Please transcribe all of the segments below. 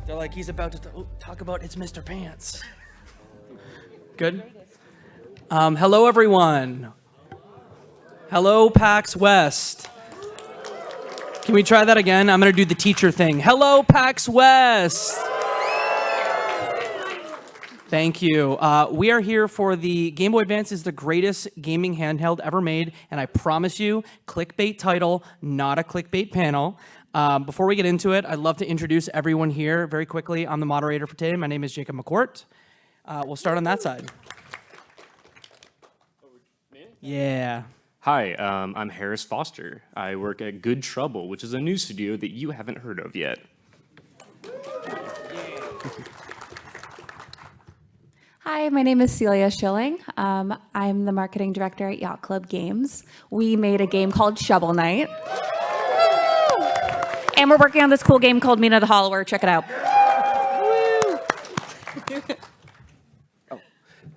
They're like, he's about to talk about it's Mr. Pants. Good? Hello, everyone. Hello, PAX West. Can we try that again? I'm going to do the teacher thing. Hello, PAX West. Thank you. We are here for the Game Boy Advance is the greatest gaming handheld ever made, and I promise you, clickbait title, not a clickbait panel. Before we get into it, I'd love to introduce everyone here very quickly. I'm the moderator for today. My name is Jacob McCourt. We'll start on that side. Yeah. Hi, I'm Harris Foster. I work at Good Trouble, which is a new studio that you haven't heard of yet. Hi, my name is Celia Schilling. I'm the marketing director at Yacht Club Games. We made a game called Shovel Knight. And we're working on this cool game called Mina the Hollower. Check it out.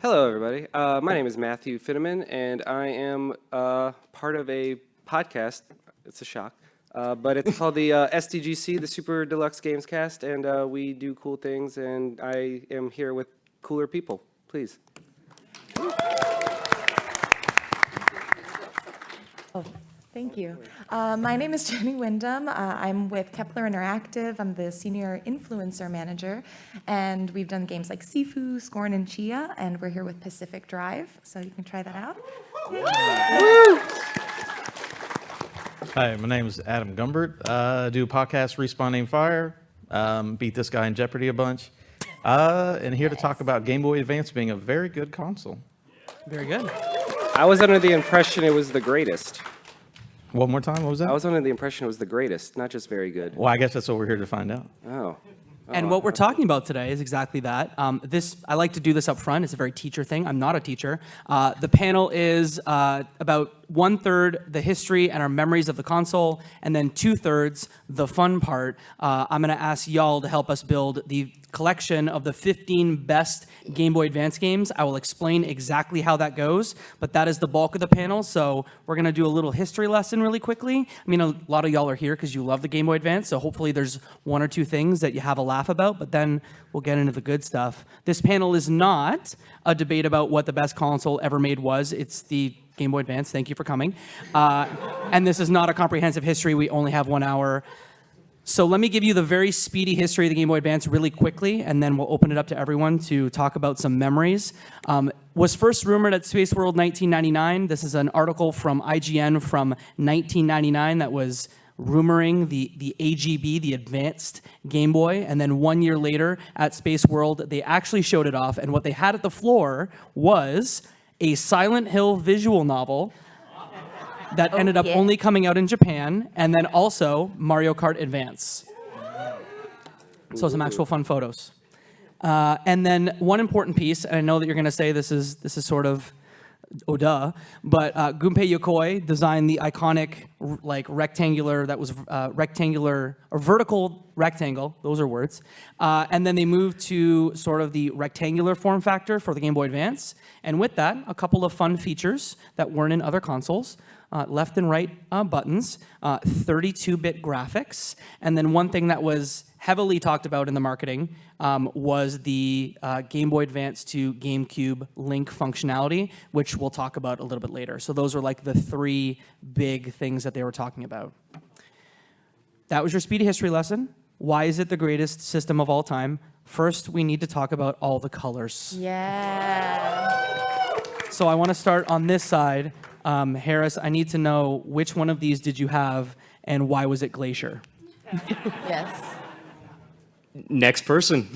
Hello, everybody. My name is Matthew Finneman, and I am part of a podcast. It's a shock. But it's called the SDGC, the Super Deluxe Games Cast, and we do cool things, and I am here with cooler people. Please. Thank you. My name is Jenny Wyndham. I'm with Kepler Interactive. I'm the senior influencer manager, and we've done games like Sifu, Scorn, and Chia, and we're here with Pacific Drive, so you can try that out. Hi, my name is Adam Gumbert. I do a podcast, Respawn Aim Fire, beat this guy in Jeopardy a bunch, and here to talk about Game Boy Advance being a very good console. Very good. I was under the impression it was the greatest. One more time, what was that? I was under the impression it was the greatest, not just very good. Well, I guess that's what we're here to find out. Oh. And what we're talking about today is exactly that. I like to do this up front. It's a very teacher thing. I'm not a teacher. The panel is about 1/3 the history and our memories of the console, and then 2/3 the fun part. I'm going to ask y'all to help us build the collection of the 15 best Game Boy Advance games. I will explain exactly how that goes, but that is the bulk of the panel. So we're going to do a little history lesson really quickly. I mean, a lot of y'all are here because you love the Game Boy Advance, so hopefully there's one or two things that you have a laugh about, but then we'll get into the good stuff. This panel is not a debate about what the best console ever made was. It's the Game Boy Advance. Thank you for coming. And this is not a comprehensive history. We only have 1 hour. So let me give you the very speedy history of the Game Boy Advance really quickly, and then we'll open it up to everyone to talk about some memories. Was first rumored at Space World 1999. This is an article from IGN from 1999 that was rumoring the AGB, the Advanced Game Boy, and then 1 year later at Space World, they actually showed it off, and what they had at the floor was a Silent Hill visual novel that ended up only coming out in Japan, and then also Mario Kart Advance. So some actual fun photos. And then one important piece, and I know that you're going to say this is sort of, oh duh, but Gunpei Yokoi designed the iconic rectangular, that was rectangular, or vertical rectangle, those are words. And then they moved to sort of the rectangular form factor for the Game Boy Advance. And with that, a couple of fun features that weren't in other consoles. Left and right buttons, 32-bit graphics, and then one thing that was heavily talked about in the marketing was the Game Boy Advance to GameCube link functionality, which we'll talk about a little bit later. So those are like the three big things that they were talking about. That was your speedy history lesson. Why is it the greatest system of all time? First, we need to talk about all the colors. Yeah. So I want to start on this side. Harris, I need to know which one of these did you have and why was it Glacier? Yes. Next person.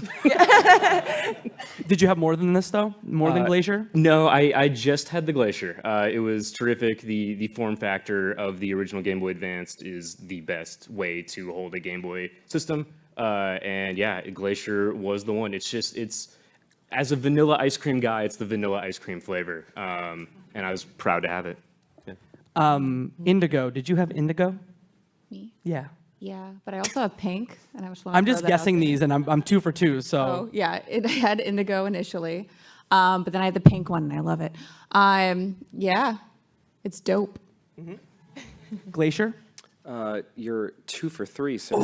Did you have more than this though? More than Glacier? No, I just had the Glacier. It was terrific. The form factor of the original Game Boy Advance is the best way to hold a Game Boy system. And yeah, Glacier was the one. It's as a vanilla ice cream guy, it's the vanilla ice cream flavor. And I was proud to have it. Yeah. Indigo. Did you have Indigo? Me? Yeah. Yeah, but I also have pink, and I was. I'm just guessing these, and I'm 2 for 2. So. Oh yeah, it had indigo initially, but then I had the pink one, and I love it. Yeah, it's dope. Glacier. You're 2 for 3, sir.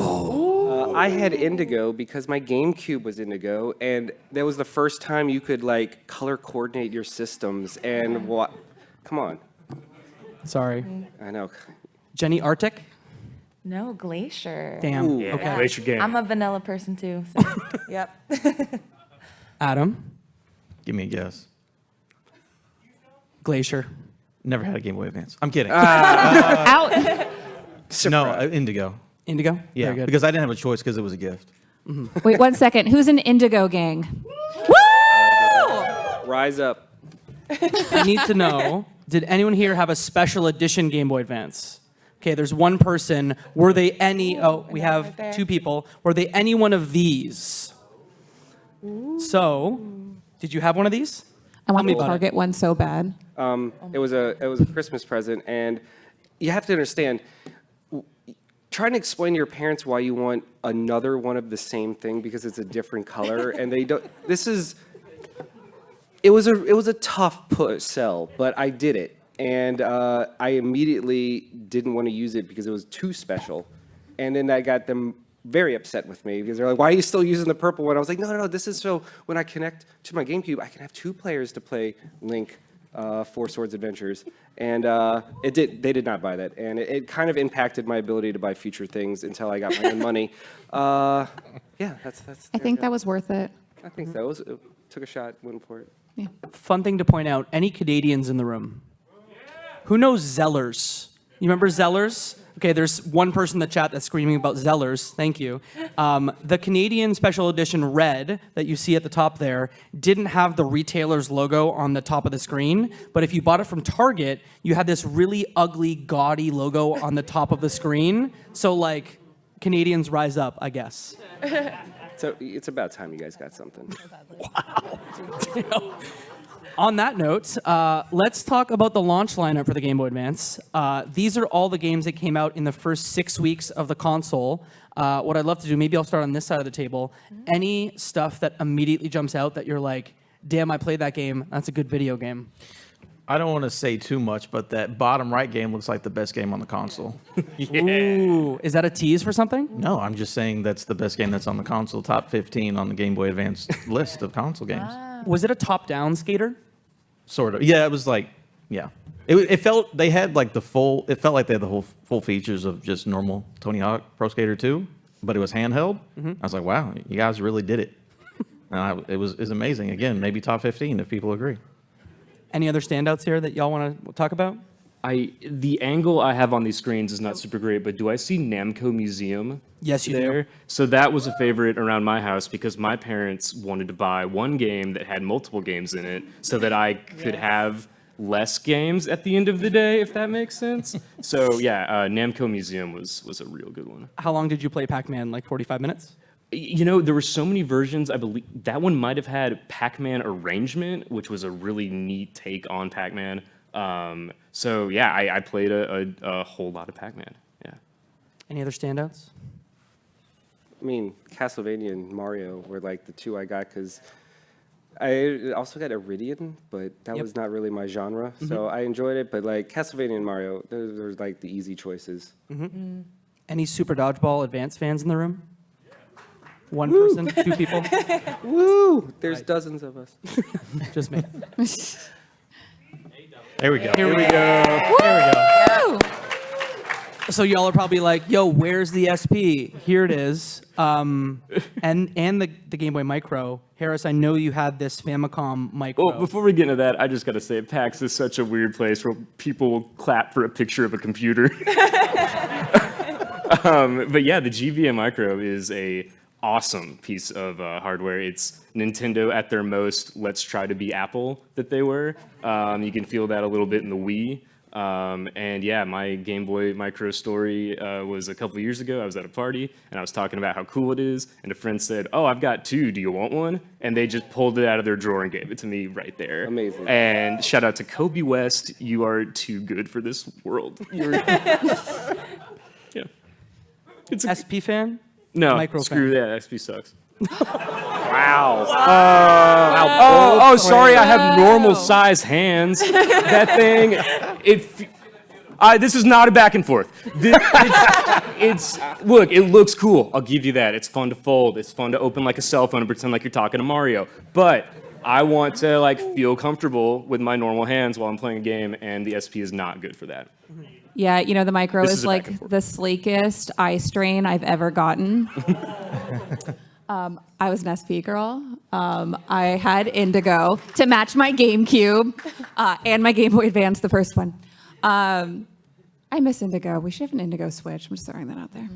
I had indigo because my GameCube was indigo, and that was the first time you could like color coordinate your systems. And what? Come on, Sorry. I know. Jenny, Arctic? No, Glacier. Damn. Ooh. Okay. Glacier game. I'm a vanilla person too. So. Yep. Adam? Give me a guess. Glacier. Never had a Game Boy Advance. I'm kidding. Out. No, Indigo. Indigo? Yeah, Very good. because I didn't have a choice because it was a gift. Wait 1 second. Who's an Indigo gang? Rise up. I need to know, did anyone here have a special edition Game Boy Advance? Okay, there's one person. Were they any, oh, we have right there. 2 people. Were they any one of these? So, did you have one of these? I want me the about it. Target one so bad. It was a Christmas present, and you have to understand. Trying to explain to your parents why you want another one of the same thing because it's a different color, and they don't. It was a tough sell, but I did it, and I immediately didn't want to use it because it was too special, and then that got them very upset with me because they're like, "Why are you still using the purple one?" I was like, "No, this is so when I connect to my GameCube, I can have 2 players to play Link, 4 Swords Adventures," and they did not buy that, and it kind of impacted my ability to buy future things until I got my own money. Yeah, that's. I think that was worth it. I think so. It took a shot, went for it. Fun thing to point out, any Canadians in the room? Who knows Zellers? You remember Zellers? Okay, there's one person in the chat that's screaming about Zellers. Thank you. The Canadian Special Edition Red that you see at the top there didn't have the retailer's logo on the top of the screen, but if you bought it from Target, you had this really ugly, gaudy logo on the top of the screen. So, like, Canadians rise up, I guess. So it's about time you guys got something. On that note, let's talk about the launch lineup for the Game Boy Advance. These are all the games that came out in the first 6 weeks of the console. What I'd love to do, maybe I'll start on this side of the table. Any stuff that immediately jumps out that you're like, damn, I played that game. That's a good video game. I don't want to say too much, but that bottom right game looks like the best game on the console. Ooh, is that a tease for something? No, I'm just saying that's the best game that's on the console. Top 15 on the Game Boy Advance list of console games. Was it a top-down skater? Sort of. Yeah, it was like, yeah. It felt they had like the full. It felt like they had the whole full features of just normal Tony Hawk Pro Skater 2, but it was handheld. I was like, wow, you guys really did it. And it was amazing. Again, maybe top 15 if people agree. Any other standouts here that y'all want to talk about? The angle I have on these screens is not super great, but do I see Namco Museum? Yes, you do. there? So that was a favorite around my house because my parents wanted to buy one game that had multiple games in it so that I could have less games at the end of the day, if that makes sense. So yeah, Namco Museum was a real good one. How long did you play Pac-Man? Like 45 minutes? You know, there were so many versions. I believe that one might have had Pac-Man Arrangement, which was a really neat take on Pac-Man. So yeah, I played a whole lot of Pac-Man. Yeah. Any other standouts? I mean, Castlevania and Mario were like the 2 I got because I also got Iridion, but that was not really my genre. So I enjoyed it, but like Castlevania and Mario, those are like the easy choices. Any Super Dodgeball Advance fans in the room? One person, 2 people, Woo! There's dozens of us. just me. There we go. Here we go. So y'all are probably like, yo, where's the SP? Here it is. And the Game Boy Micro. Harris, I know you had this Famicom Micro. Well, before we get into that, I just got to say, PAX is such a weird place where people will clap for a picture of a computer. But yeah, the GBA Micro is a awesome piece of hardware. It's Nintendo at their most, let's try to be Apple that they were. You can feel that a little bit in the Wii. And yeah, my Game Boy Micro story was a couple of years ago. I was at a party, and I was talking about how cool it is, and a friend said, oh, I've got 2, do you want one? And they just pulled it out of their drawer and gave it to me right there. Amazing. And shout out to Kobe West, you are too good for this world. Yeah. It's a, SP fan? no, Micro screw fan. that, XP sucks. Wow. Oh, sorry, I have normal size hands. That thing, This is not a back and forth. Look, it looks cool. I'll give you that. It's fun to fold. It's fun to open like a cell phone and pretend like you're talking to Mario. But I want to like feel comfortable with my normal hands while I'm playing a game, and the SP is not good for that. Yeah, you know, the micro This is is a back and like forth. the sleekest eye strain I've ever gotten. I was an SP girl. I had Indigo to match my GameCube and my Game Boy Advance, the first one. I miss Indigo. We should have an Indigo Switch. I'm just throwing that out there.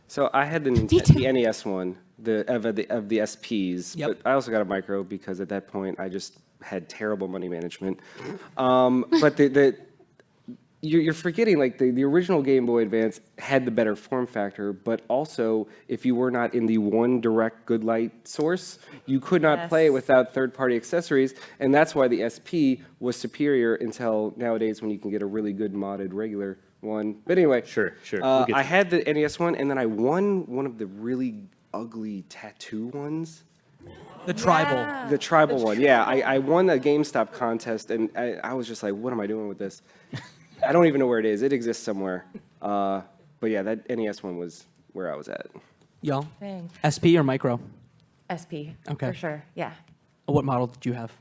So I had the NES one, of the SPs, Yep. but I also got a micro because at that point I just had terrible money management. But you're forgetting like the original Game Boy Advance had the better form factor, but also if you were not in the one direct good light source, you could not play it without third-party accessories, and that's why the SP was superior until nowadays when you can get a really good modded regular one. But anyway, Sure. We'll get I to had the NES one, and then I won one of the really ugly tattoo ones. The tribal. The tribal one, yeah. I won the GameStop contest, and I was just like, what am I doing with this? I don't even know where it is. It exists somewhere. But yeah, that NES one was where I was at. Y'all? Thanks. SP or micro? SP. Okay. For sure. Yeah. What model did you have?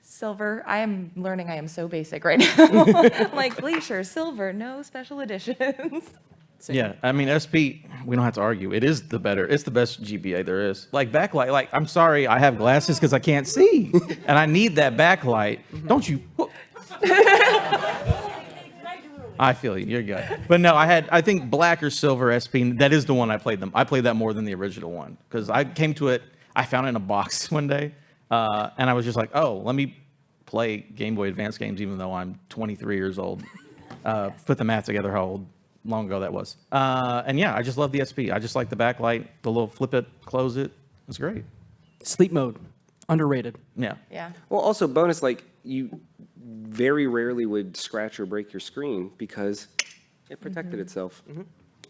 Silver. I am learning I am so basic right now. Like Glacier, silver, no special editions. Yeah, I mean SP, we don't have to argue. It's the best GBA there is. Like backlight, like I'm sorry, I have glasses because I can't see, and I need that backlight. Don't you? I feel you. You're good. But no, I think black or silver SP. That is the one I played them. I played that more than the original one because I came to it. I found it in a box one day, and I was just like, oh, let me play Game Boy Advance games, even though I'm 23 years old. Put the math together. How long ago that was? And yeah, I just love the SP. I just like the backlight, the little flip it, close it. It's great. Sleep mode. Underrated. Yeah. Yeah. Well, also bonus, like you very rarely would scratch or break your screen because it protected itself.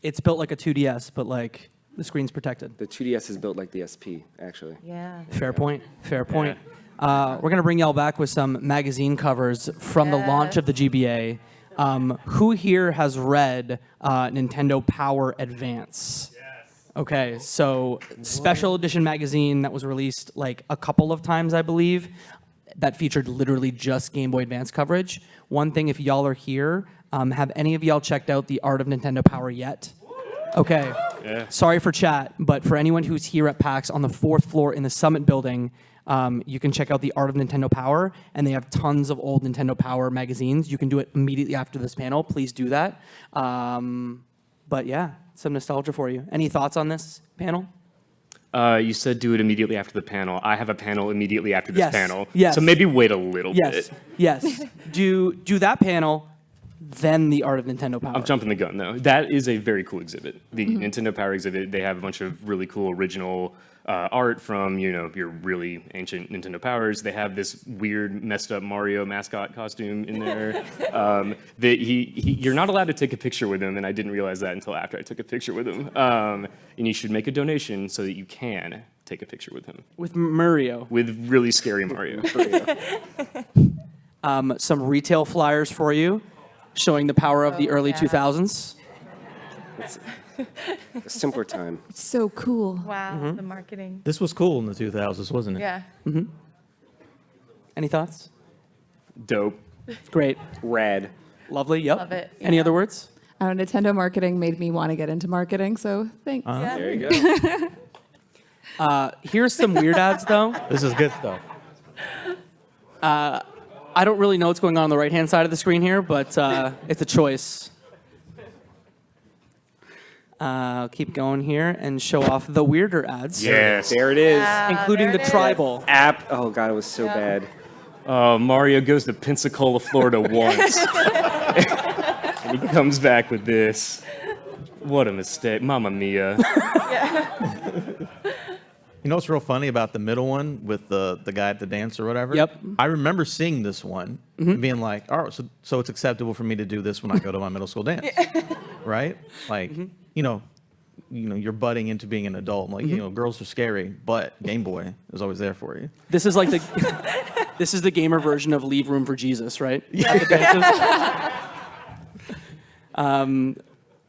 It's built like a 2DS, but like the screen's protected. The 2DS is built like the SP, actually. Yeah. Fair point. Fair point. We're going to bring y'all back with some magazine covers from the launch of the GBA. Who here has read Nintendo Power Advance? Okay, so special edition magazine that was released like a couple of times, I believe, that featured literally just Game Boy Advance coverage. One thing, if y'all are here, have any of y'all checked out The Art of Nintendo Power yet? Okay. Yeah. Sorry for chat, but for anyone who's here at PAX on the 4th floor in the Summit building, you can check out The Art of Nintendo Power, and they have tons of old Nintendo Power magazines. You can do it immediately after this panel. Please do that. But yeah, some nostalgia for you. Any thoughts on this panel? You said do it immediately after the panel. I have a panel immediately after this Yes, panel. yes. So maybe wait a little Yes, bit. yes. Do that panel, then The Art of Nintendo Power. I'm jumping the gun though. That is a very cool exhibit. The Nintendo Power exhibit. They have a bunch of really cool original art from your really ancient Nintendo Powers. They have this weird messed up Mario mascot costume in there. You're not allowed to take a picture with him, and I didn't realize that until after I took a picture with him. And you should make a donation so that you can take a picture with him. With Mario. With really scary Mario. Some retail flyers for you, showing the power of the early yeah. 2000s. A simpler time. So cool. Wow. The marketing. This was cool in the 2000s, wasn't it? Yeah. Any thoughts? Dope. Great. Rad. Lovely. Yep. Love it, Any yeah. other words? Nintendo marketing made me want to get into marketing, so thanks. Yeah. There you go. Here's some weird ads, though. This is good stuff. I don't really know what's going on the right-hand side of the screen here, but it's a choice. I'll keep going here and show off the weirder ads. Yes. There it is. Including there the it is. tribal. App. Oh god, it was so bad. Mario goes to Pensacola, Florida once. And he comes back with this. What a mistake. Mamma mia. You know what's real funny about the middle one with the guy at the dance or whatever? Yep. I remember seeing this one and being like, oh, so it's acceptable for me to do this when I go to my middle school dance, right? Like, you're budding into being an adult. Like, girls are scary, but Game Boy is always there for you. This is like the This is the gamer version of Leave Room for Jesus, right? At the dances.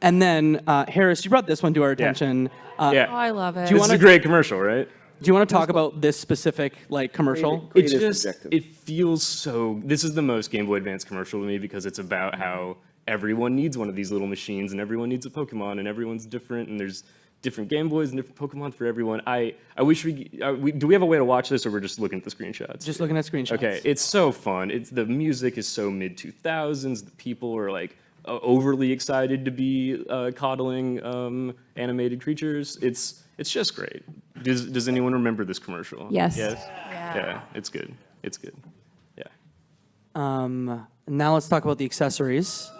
And then, Harris, you brought this one to our attention. Yeah. Oh, I love it. you This wanna- is a great commercial, right? Do you want to talk about this specific commercial? It Creative just, subjective. it feels so, this is the most Game Boy Advance commercial to me because it's about how everyone needs one of these little machines and everyone needs a Pokemon and everyone's different and there's different Game Boys and different Pokemon for everyone. I wish do we have a way to watch this or we're just looking at the screenshots? Just looking at screenshots. Okay, it's so fun. The music is so mid 2000s. The people are like overly excited to be coddling animated creatures. It's just great. Does anyone remember this commercial? Yes. Yes. Yeah. Yeah, it's good. It's good. Yeah. Now let's talk about the accessories.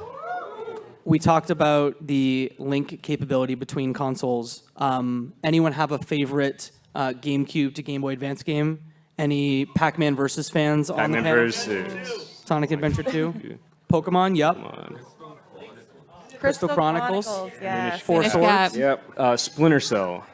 We talked about the link capability between consoles. Anyone have a favorite GameCube to Game Boy Advance game? Any Pac-Man versus fans on the Pac-Man panel? versus. Sonic Adventure 2? Pokemon, yep. Come on. Crystal Chronicles. Yes. Four Finish Swords. Gap. Yep. Splinter Cell.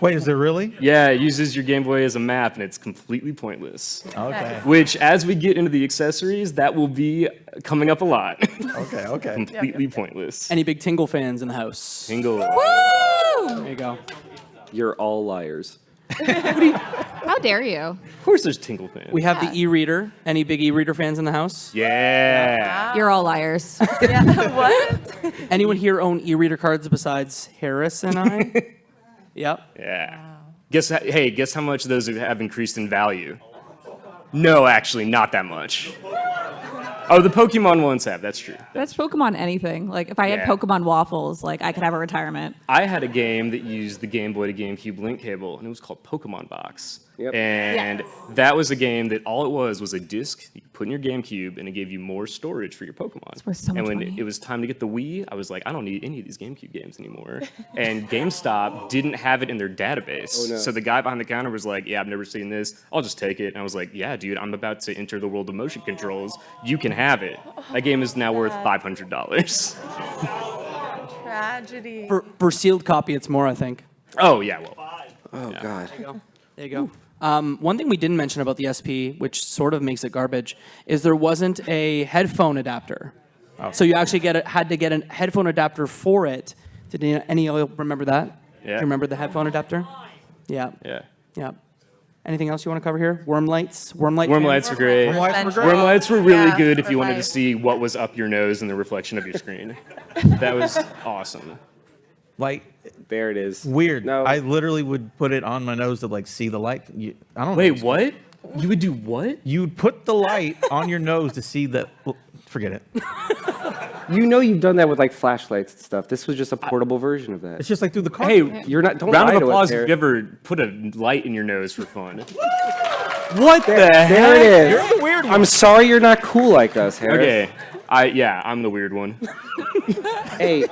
Wait, is there really? Yeah, it uses your Game Boy as a map, and it's completely pointless. Okay. Which, as we get into the accessories, that will be coming up a lot. Okay. Okay. Completely pointless. Any big Tingle fans in the house? Tingle. There you go. You're all liars. How dare you? Of course, there's Tingle fans. We have the e-reader. Any big e-reader fans in the house? Yeah. You're all liars. Yeah. What? Anyone here own e-reader cards besides Harris and I? Yep. Yeah. Guess how much those have increased in value? No, actually, not that much. Oh, the Pokemon ones have. That's true. That's Pokemon anything. Like, if I had Yeah. Pokemon waffles, like, I could have a retirement. I had a game that used the Game Boy to GameCube link cable, and it was called Pokemon Box. Yep. And that was a game that all it was a disc you put in your GameCube, and it gave you more storage for your Pokemon. worth so and much when money. it was time to get the Wii, I was like, I don't need any of these GameCube games anymore. And GameStop didn't have it in their database. Oh, no. So the guy behind the counter was like, yeah, I've never seen this. I'll just take it. And I was like, yeah, dude, I'm about to enter the world of motion controls. You can have it. That game is now worth $500. Tragedy. For sealed copy, it's more, I think. Oh, yeah, well. Oh, God. There you go. One thing we didn't mention about the SP, which sort of makes it garbage, is there wasn't a headphone adapter. So you actually had to get a headphone adapter for it. Did any of you remember that? Yeah. Do you remember the headphone adapter? Yeah. Yeah. Yeah. Anything else you want to cover here? Worm lights? Worm light? Worm fans? lights were great. Worm lights were great. Worm lights were really Yeah, good if you for wanted to light. see what was up your nose in the reflection of your screen. That was awesome. Like, There it is. weird. No. I literally would put it on my nose to like see the light. I don't know. Wait, what? You would do what? You'd put the light on your nose to see the. Well, forget it. You know you've done that with like flashlights and stuff. This was just a portable version of that. It's just like through the car. Hey, You're not. Don't round lie of to us, applause if Harris. you ever put a light in your nose for fun. What the There heck? it is. You're the weird one. I'm sorry you're not cool like us, Harris. Okay, I'm the weird one. Hey,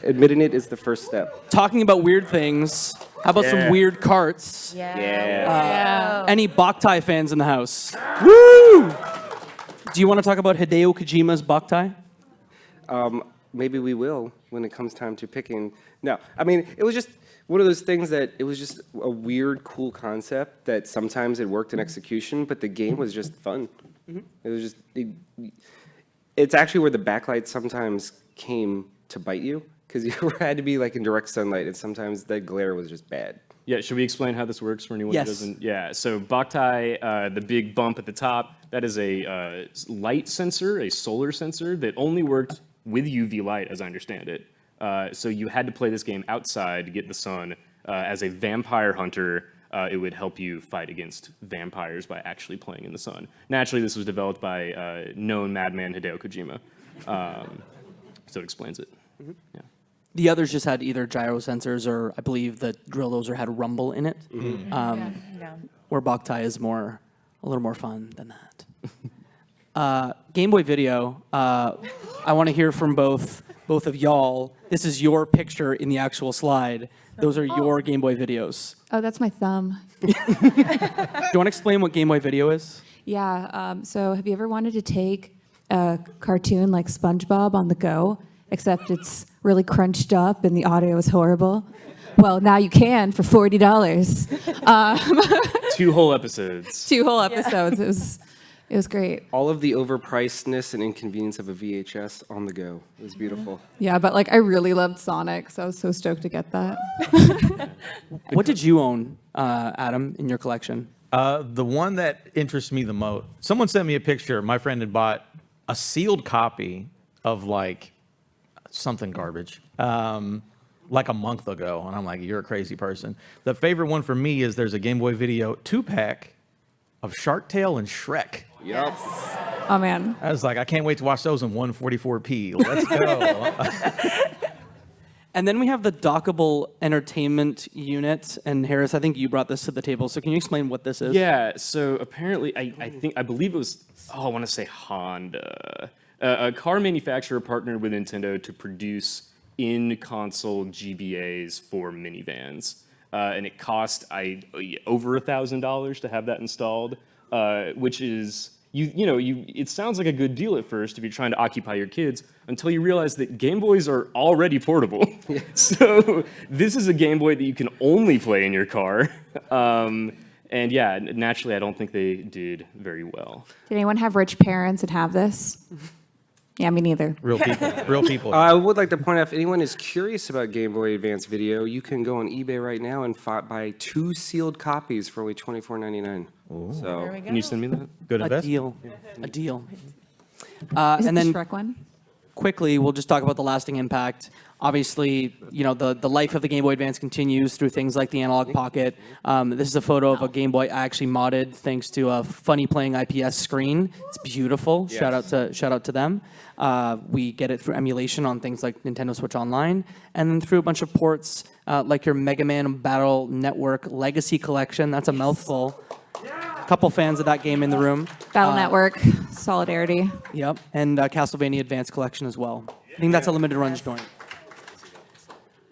admitting it is the first step. Talking about weird things, how about some Yeah. weird carts? Yeah. Yeah. Any Boktai fans in the house? Woo! Do you want to talk about Hideo Kojima's Boktai? Maybe we will when it comes time to picking. No, I mean, it was just one of those things that it was just a weird, cool concept that sometimes it worked in execution, but the game was just fun. It was just, it's actually where the backlight sometimes came to bite you because you had to be like in direct sunlight and sometimes that glare was just bad. Yeah, should we explain how this works for anyone Yes. who doesn't? Yeah, so Boktai, the big bump at the top, that is a light sensor, a solar sensor that only worked with UV light, as I understand it. So you had to play this game outside to get the sun. As a vampire hunter, it would help you fight against vampires by actually playing in the sun. Naturally, this was developed by known madman Hideo Kojima. So it explains it. Yeah. The others just had either gyro sensors or I believe the drill dozer had rumble in it. Yeah. Where Boktai is a little more fun than that. Game Boy Video, I want to hear from both of y'all. This is your picture in the actual slide. Those are your Game Boy videos. Oh, that's my thumb. Do you want to explain what Game Boy Video is? Yeah. So have you ever wanted to take a cartoon like SpongeBob on the go, except it's really crunched up and the audio is horrible? Well, now you can for $40. 2 whole episodes. 2 whole episodes. It was great. All of the overpricedness and inconvenience of a VHS on the go. It was beautiful. Yeah, but like I really loved Sonic, so I was so stoked to get that. What did you own, Adam, in your collection? The one that interests me the most, someone sent me a picture. My friend had bought a sealed copy of like something garbage, like a month ago. And I'm like, you're a crazy person. The favorite one for me is there's a Game Boy Video 2-pack of Shark Tale and Shrek. Yep. Oh man. I was like, I can't wait to watch those in 144p. Let's go. And then we have the dockable entertainment unit. And Harris, I think you brought this to the table. So can you explain what this is? Yeah, so apparently, I believe it was, I want to say Honda. A car manufacturer partnered with Nintendo to produce in-console GBAs for minivans. And it cost over $1,000 to have that installed, which is, it sounds like a good deal at first if you're trying to occupy your kids, until you realize that Game Boys are already portable. So this is a Game Boy that you can only play in your car. And yeah, naturally, I don't think they did very well. Did anyone have rich parents and have this? Yeah, me neither. Real people. Real people. I would like to point out, if anyone is curious about Game Boy Advance Video, you can go on eBay right now and buy 2 sealed copies for only $24.99. So Can you send me that? Good A investment. deal. A deal. Is it And then the Shrek one? quickly, we'll just talk about the lasting impact. Obviously, the life of the Game Boy Advance continues through things like the analog pocket. This is a photo of a Game Boy I actually modded thanks to a funny playing IPS screen. It's beautiful. Yes. Shout out to them. We get it through emulation on things like Nintendo Switch Online, and then through a bunch of ports like your Mega Man Battle Network Legacy Collection. That's a mouthful. Couple fans of that game in the room. Battle Network, Solidarity. Yep, and Castlevania Advance Collection as well. I think that's a limited run joint.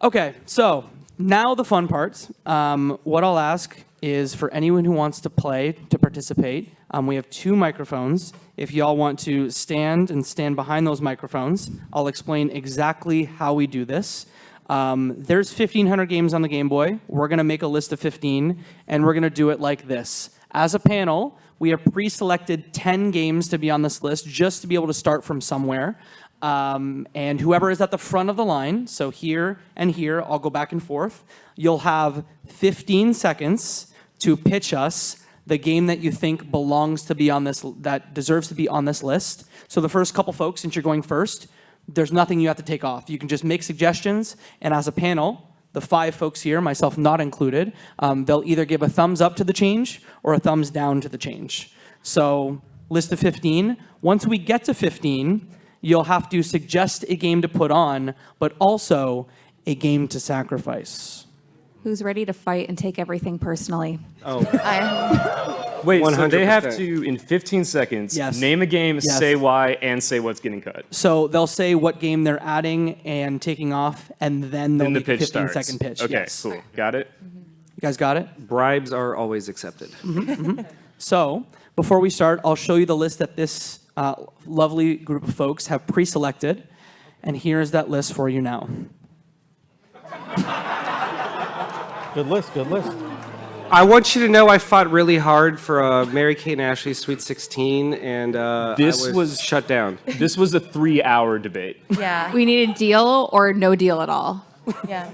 Okay, so now the fun part. What I'll ask is for anyone who wants to play, to participate. We have 2 microphones. If y'all want to stand behind those microphones, I'll explain exactly how we do this. There's 1,500 games on the Game Boy. We're going to make a list of 15, and we're going to do it like this. As a panel, we have pre-selected 10 games to be on this list, just to be able to start from somewhere. And whoever is at the front of the line, so here and here, I'll go back and forth, you'll have 15 seconds to pitch us the game that you think belongs to be on this, that deserves to be on this list. So the first couple folks, since you're going first, there's nothing you have to take off. You can just make suggestions, and as a panel, the 5 folks here, myself not included, they'll either give a thumbs up to the change or a thumbs down to the change. So list of 15. Once we get to 15, you'll have to suggest a game to put on, but also a game to sacrifice. Who's ready to fight and take everything personally? Wait, so they have 100%. to, in 15 seconds, Yes. name a game, Yes. say why, and say what's getting cut. So they'll say what game they're adding and taking off, and then they'll Then the make a pitch 15-second starts. pitch. Okay, Yes. cool. Got it? You guys got it? bribes are always accepted. So before we start, I'll show you the list that this lovely group of folks have pre-selected, and here's that list for you now. Good list. Good list. I want you to know I fought really hard for Mary-Kate and Ashley's Sweet 16, and This I was- shut down. This was a 3-hour debate. Yeah. We need a deal or no deal at all. Yeah.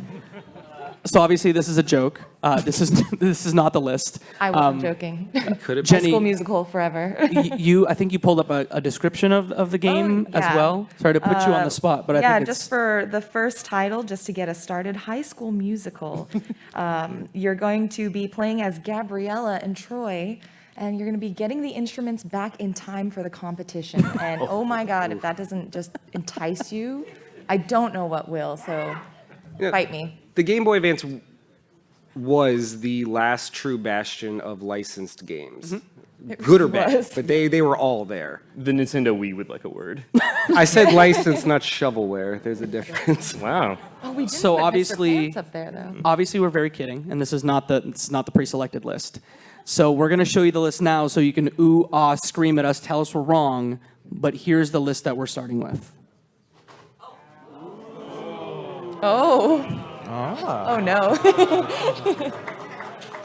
So obviously this is a joke. This is not the list. I wasn't joking. Could have Jenny- High School Musical forever. I think you pulled up a description of the game as yeah. well. Sorry to put you on the spot, but I yeah, think it's just for the first title, just to get us started, High School Musical. You're going to be playing as Gabriella and Troy, and you're going to be getting the instruments back in time for the competition. And oh my God, if that doesn't just entice you, I don't know what will. So fight me. The Game Boy Advance was the last true bastion of licensed games. Good or bad, was. but they were all there. The Nintendo Wii would like a word. I said licensed, not shovelware. There's a difference. Wow. Oh, we didn't So put Mr. obviously- Pants up there though. obviously we're very kidding, and this is not the pre-selected list. So we're gonna show you the list now, so you can ooh, ah, scream at us, tell us we're wrong. But here's the list that we're starting with. Oh. Oh, no.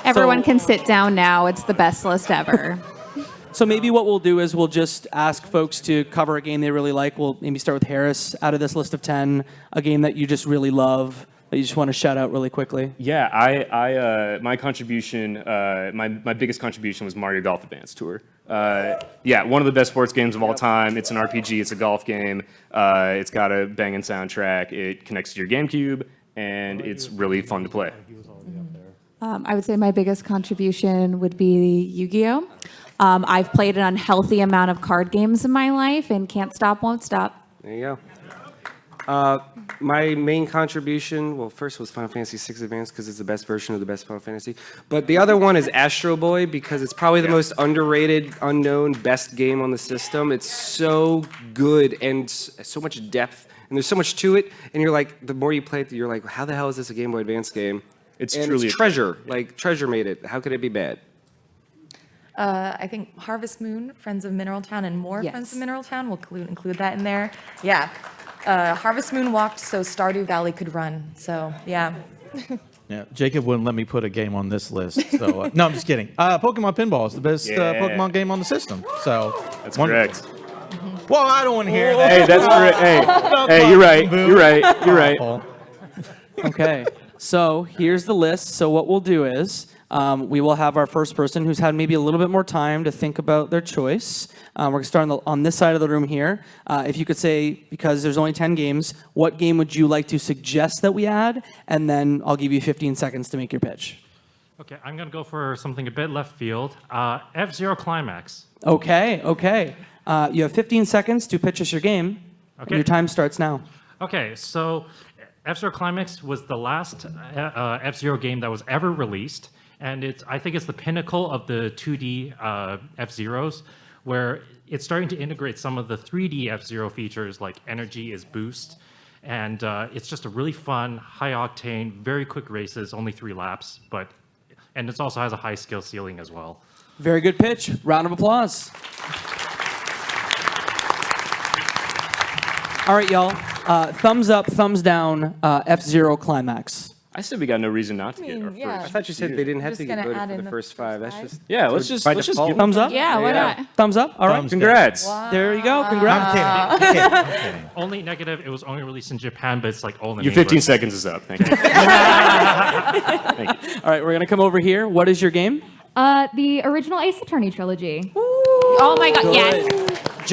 Everyone can sit down now. It's the best list ever. So maybe what we'll do is we'll just ask folks to cover a game they really like. We'll maybe start with Harris. Out of this list of 10, a game that you just really love, that you just want to shout out really quickly. Yeah, I my contribution, my biggest contribution was Mario Golf Advance Tour. Yeah, one of the best sports games of all time. It's an RPG. It's a golf game. It's got a banging soundtrack. It connects to your GameCube, and it's really fun to play. I would say my biggest contribution would be Yu-Gi-Oh! I've played an unhealthy amount of card games in my life and can't stop, won't stop. There you go. My main contribution, well, first was Final Fantasy VI Advance because it's the best version of the best Final Fantasy. But the other one is Astro Boy because it's probably the most underrated, unknown, best game on the system. It's so good and so much depth, and there's so much to it. And you're like, the more you play it, you're like, how the hell is this a Game Boy Advance game? It's And truly it's treasure. Like Treasure made it. How could it be bad? I think Harvest Moon, Friends of Mineral Town, and more Yes. Friends of Mineral Town. We'll include that in there. Yeah. Harvest Moon walked so Stardew Valley could run. So, yeah. Yeah, Jacob wouldn't let me put a game on this list. So no, I'm just kidding. Pokemon Pinball is the best Yeah. Pokemon game on the system. So That's wonderful. correct. Well, I don't want to hear that. Hey, that's correct. Hey, you're right. You're right. You're right. Awful. Okay, so here's the list. So what we'll do is we will have our first person who's had maybe a little bit more time to think about their choice. We're going to start on this side of the room here. If you could say, because there's only 10 games, what game would you like to suggest that we add? And then I'll give you 15 seconds to make your pitch. Okay, I'm going to go for something a bit left field. F-Zero Climax. Okay. You have 15 seconds to pitch us your game. And Okay. your time starts now. Okay, so F-Zero Climax was the last F-Zero game that was ever released, and I think it's the pinnacle of the 2D F-Zeros, where it's starting to integrate some of the 3D F-Zero features like energy is boost, and it's just a really fun, high-octane, very quick races, only 3 laps, and it also has a high skill ceiling as well. Very good pitch. Round of applause. All right, y'all. Thumbs up, thumbs down, F-Zero Climax. I said we got no reason not to get our yeah. I first. thought you said they didn't have Just to get gonna voted add for in the the first 5. That's five. just Yeah, let's by just give default. Thumbs up? Yeah, why not? Thumbs up? All right. Thumbs Congrats. There you go. Congrats. I'm kidding. I'm kidding. Only negative, it was only released in Japan, but it's like all in Your 15 English. seconds is up. Thank you. All right, we're going to come over here. What is your game? The original Ace Attorney trilogy. Oh my God, yes.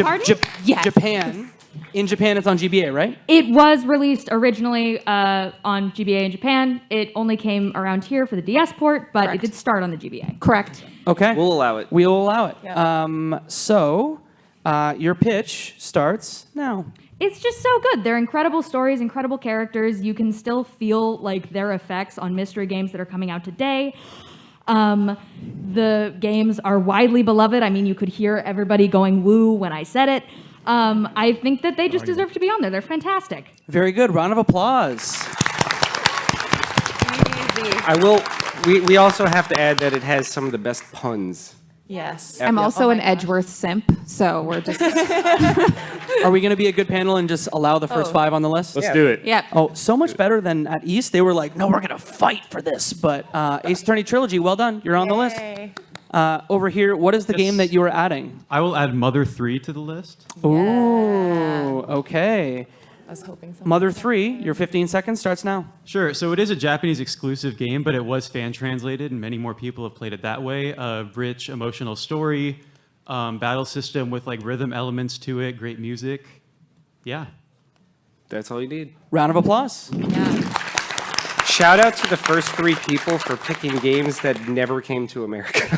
Pardon? Yes. Japan. In Japan, it's on GBA, right? It was released originally on GBA in Japan. It only came around here for the DS port, but it did start on the GBA. Correct. Okay. We'll allow it. We'll allow it. Yeah. So, your pitch starts now. It's just so good. They're incredible stories, incredible characters. You can still feel like their effects on mystery games that are coming out today. The games are widely beloved. I mean, you could hear everybody going woo when I said it. I think that they just deserve to be on there. They're fantastic. Very good. Round of applause. Easy. I will. We also have to add that it has some of the best puns. Yes. I'm also Oh my an gosh. Edgeworth simp, so we're just, Are we going to be a good panel and just allow the first 5 on the list? Let's do it. yep. Oh, so much better than at East. They were like, no, we're going to fight for this. But Ace Attorney Trilogy, well done. You're on the list. Yay. Over here, what is the game Yes. that you are adding? I will add Mother 3 to the list. Ooh, okay. I was hoping something. Mother 3, your 15 seconds starts now. Sure, so it is a Japanese exclusive game, but it was fan translated, and many more people have played it that way. A rich emotional story, battle system with like rhythm elements to it, great music. Yeah. That's all you need. Round of applause. Shout out to the first 3 people for picking games that never came to America.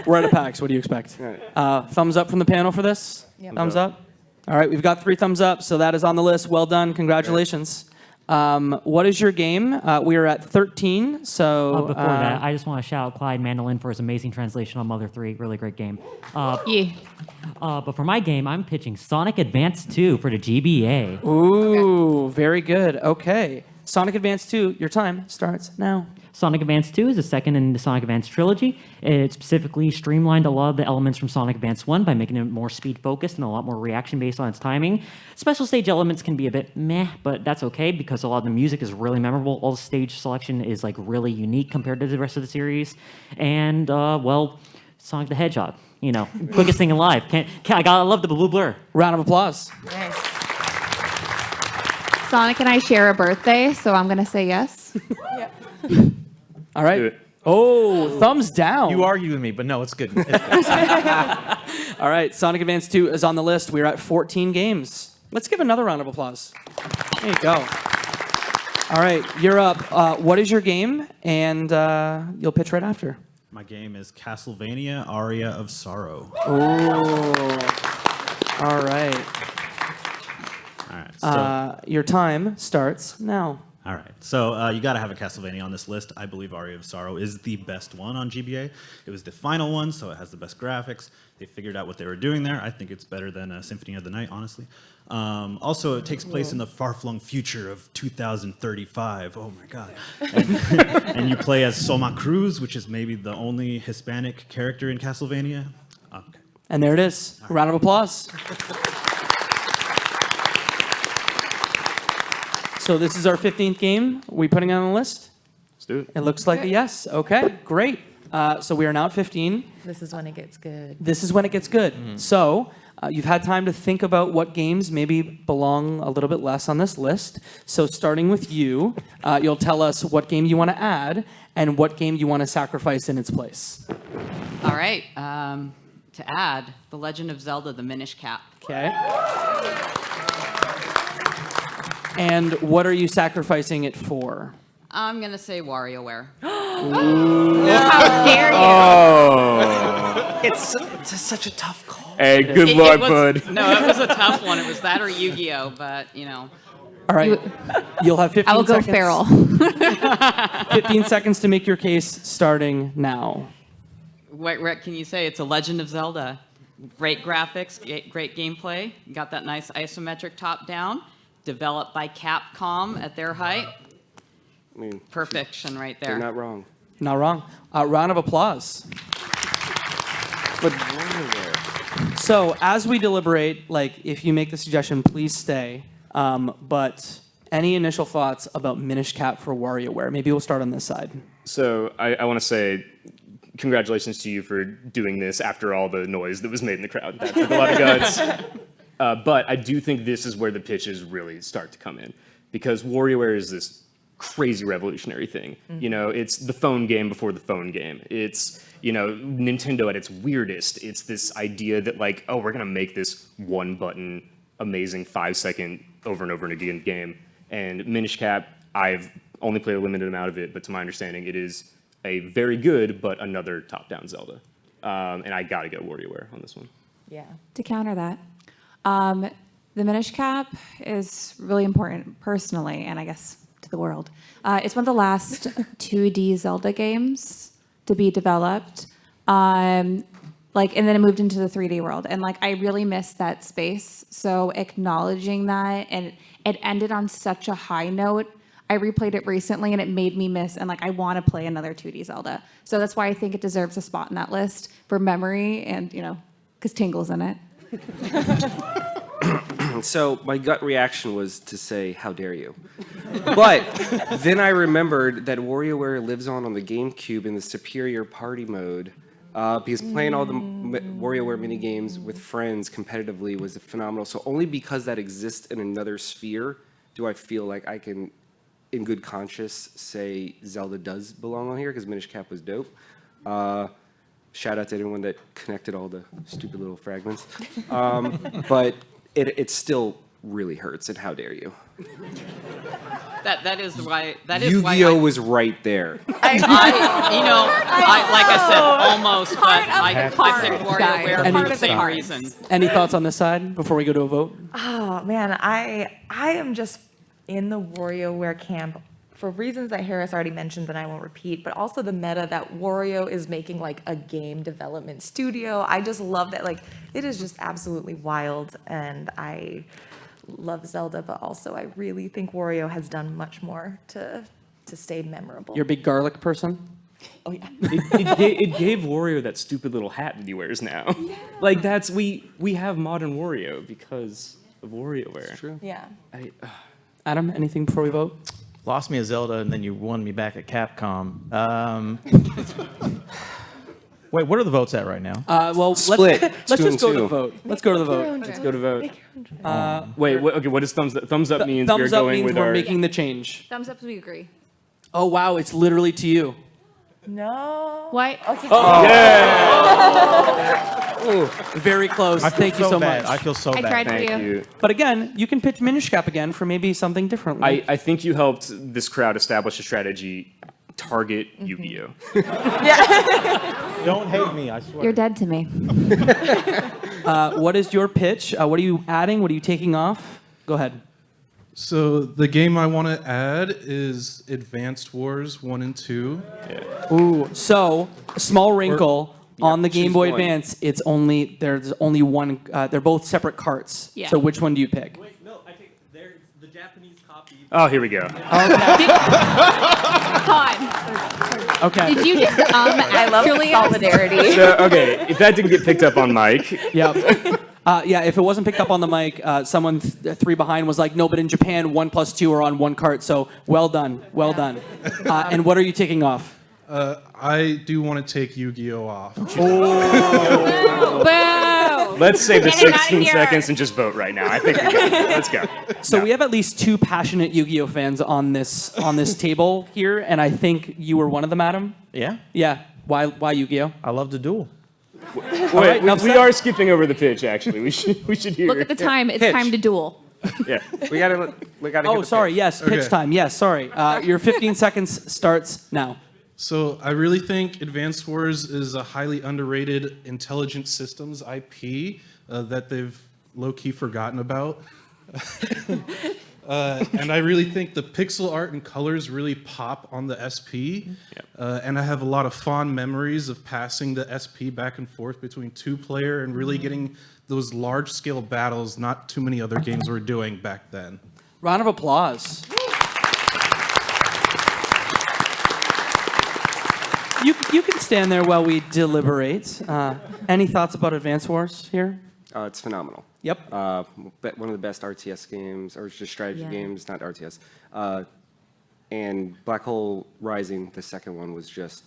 We're at a PAX. What do you expect? Thumbs up from the panel for this? Yep. Thumbs up? All right, we've got 3 thumbs up, so that is on the list. Well done. Congratulations. What is your game? We are at 13, so... Before that, I just want to shout out Clyde Mandolin for his amazing translation on Mother 3. Really great game. Yeah. But for my game, I'm pitching Sonic Advance 2 for the GBA. Ooh, very good. Okay. Sonic Advance 2, your time starts now. Sonic Advance 2 is the second in the Sonic Advance trilogy. It specifically streamlined a lot of the elements from Sonic Advance 1 by making it more speed-focused and a lot more reaction based on its timing. Special stage elements can be a bit meh, but that's okay because a lot of the music is really memorable. All the stage selection is like really unique compared to the rest of the series. And, well, Sonic the Hedgehog, you know, quickest thing alive. I gotta love the blue blur. Round of applause. Nice. Sonic and I share a birthday, so I'm going to say yes. All right. Do it. Oh, thumbs down. You argue with me, but no, it's good. It's good. All right, Sonic Advance 2 is on the list. We're at 14 games. Let's give another round of applause. There you go. All right, you're up. What is your game? And you'll pitch right after. My game is Castlevania Aria of Sorrow. Oh. All right. All right. So, Your time starts now. all right. So you got to have a Castlevania on this list. I believe Aria of Sorrow is the best one on GBA. It was the final one, so it has the best graphics. They figured out what they were doing there. I think it's better than Symphony of the Night, honestly. Also, it takes place in the far-flung future of 2035. Oh my God! And you play as Soma Cruz, which is maybe the only Hispanic character in Castlevania. Okay. And there it is. Round of applause. So this is our 15th game. Are we putting it on the list? Let's do it. It looks like a yes. Okay, great. So we are now at 15. This is when it gets good. This is when it gets good. So you've had time to think about what games maybe belong a little bit less on this list. So starting with you, you'll tell us what game you want to add and what game you want to sacrifice in its place. All right. To add, The Legend of Zelda: The Minish Cap. Okay. And what are you sacrificing it for? I'm gonna say WarioWare. How dare you? Oh. It's such a tough call. Hey, good luck, bud. No, it was a tough one. It was that or Yu-Gi-Oh, but you know. All right. You'll have 15 I will go seconds. feral. 15 seconds to make your case starting now. What can you say? It's a Legend of Zelda. Great graphics, great gameplay. You got that nice isometric top-down, developed by Capcom at their height. I mean, Perfection right they're there. not wrong. Not wrong. Round of applause. But WarioWare. So as we deliberate, like if you make the suggestion, please stay. But any initial thoughts about Minish Cap for WarioWare? Maybe we'll start on this side. So I want to say congratulations to you for doing this after all the noise that was made in the crowd. That took a lot of guts. But I do think this is where the pitches really start to come in, because WarioWare is this crazy revolutionary thing. You know, it's the phone game before the phone game. It's, you know, Nintendo at its weirdest. It's this idea that like, oh, we're gonna make this one button amazing 5-second over and over and again game. And Minish Cap, I've only played a limited amount of it, but to my understanding, it is a very good but another top-down Zelda. And I gotta go WarioWare on this one. Yeah. To counter that, the Minish Cap is really important personally, and I guess to the world. It's one of the last 2D Zelda games to be developed. And then it moved into the 3D world. And I really miss that space. So acknowledging that, and it ended on such a high note. I replayed it recently and it made me miss, and I want to play another 2D Zelda. So that's why I think it deserves a spot in that list for memory and, because Tingle's in it. So my gut reaction was to say, how dare you? But then I remembered that WarioWare lives on the GameCube in the superior party mode, because playing all the WarioWare minigames with friends competitively was phenomenal. So only because that exists in another sphere do I feel like I can, in good conscience, say Zelda does belong on here, because Minish Cap was dope. Shout out to anyone that connected all the stupid little fragments. But it still really hurts, and how dare you? That is why. Yu-Gi-Oh was right there. Like I said, almost, but I picked WarioWare for the same reason. Any thoughts on this side before we go to a vote? Oh man, I am just in the WarioWare camp for reasons that Harris already mentioned that I won't repeat, but also the meta that Wario is making a game development studio. I just love that. It is just absolutely wild, and I love Zelda, but also I really think Wario has done much more to to stay memorable. You're a big garlic person? Oh yeah. It gave Wario that stupid little hat that he wears now. Yeah. Like we have modern Wario because of WarioWare. True. Yeah. Adam, anything before we vote? Lost me a Zelda, and then you won me back at Capcom. Wait, what are the votes at right now? Well, Split. let's Two just and go to two. the vote. Let's go to the vote. Let's go to vote. Okay, what does thumbs up? Thumbs up means we're Thumbs up going means with we're our. making the change. Thumbs up, we agree. Oh, wow, it's literally to you. No. Why? Okay. Very close. I feel Thank you so bad. much. I feel so I bad. tried Thank for you. But again, you can pitch Minish Cap again for maybe something differently. I think you helped this crowd establish a strategy. Target Yu-Gi-Oh. Don't hate me, I swear. You're dead to me. What is your pitch? What are you adding? What are you taking off? Go ahead. So the game I want to add is Advanced Wars 1 and 2. Ooh, so a small wrinkle on the Game choose Boy one. Advance. There's only one. They're both separate carts. Yeah. So which one do you pick? No, I think there's the Japanese copy. Oh, here we go. Con. Okay. Did you just I love the actually solidarity. So, okay, if that didn't get picked up on mic, Yeah. Yeah, if it wasn't picked up on the mic, someone three behind was like, no, but in Japan, 1 plus 2 are on one cart, so well done, well done. And what are you taking off? I do want to take Yu-Gi-Oh off. Boo! let's save the Get him outta 16 here. seconds and just vote right now. I think we got it. Let's go. So we have at least 2 passionate Yu-Gi-Oh fans on this table here, and I think you were one of them, Adam. Yeah, Yeah. Why Yu-Gi-Oh? I love to duel. Wait, right, now we set- are skipping over the pitch. Actually, we should hear. Look at the time. It's Pitch. time to duel. Yeah. We gotta Oh, get the sorry. pitch. Yes, pitch Okay. time. Yes, sorry. Your 15 seconds starts now. So I really think Advanced Wars is a highly underrated intelligent systems IP that they've low-key forgotten about. And I really think the pixel art and colors really pop on the SP. And I have a lot of fond memories of passing the SP back and forth between 2-player and really getting those large-scale battles not too many other games were doing back then. Round of applause. You can stand there while we deliberate. Any thoughts about Advance Wars here? It's phenomenal. Yep. One of the best RTS games, or just strategy games, not RTS. And Black Hole Rising, the second one, was just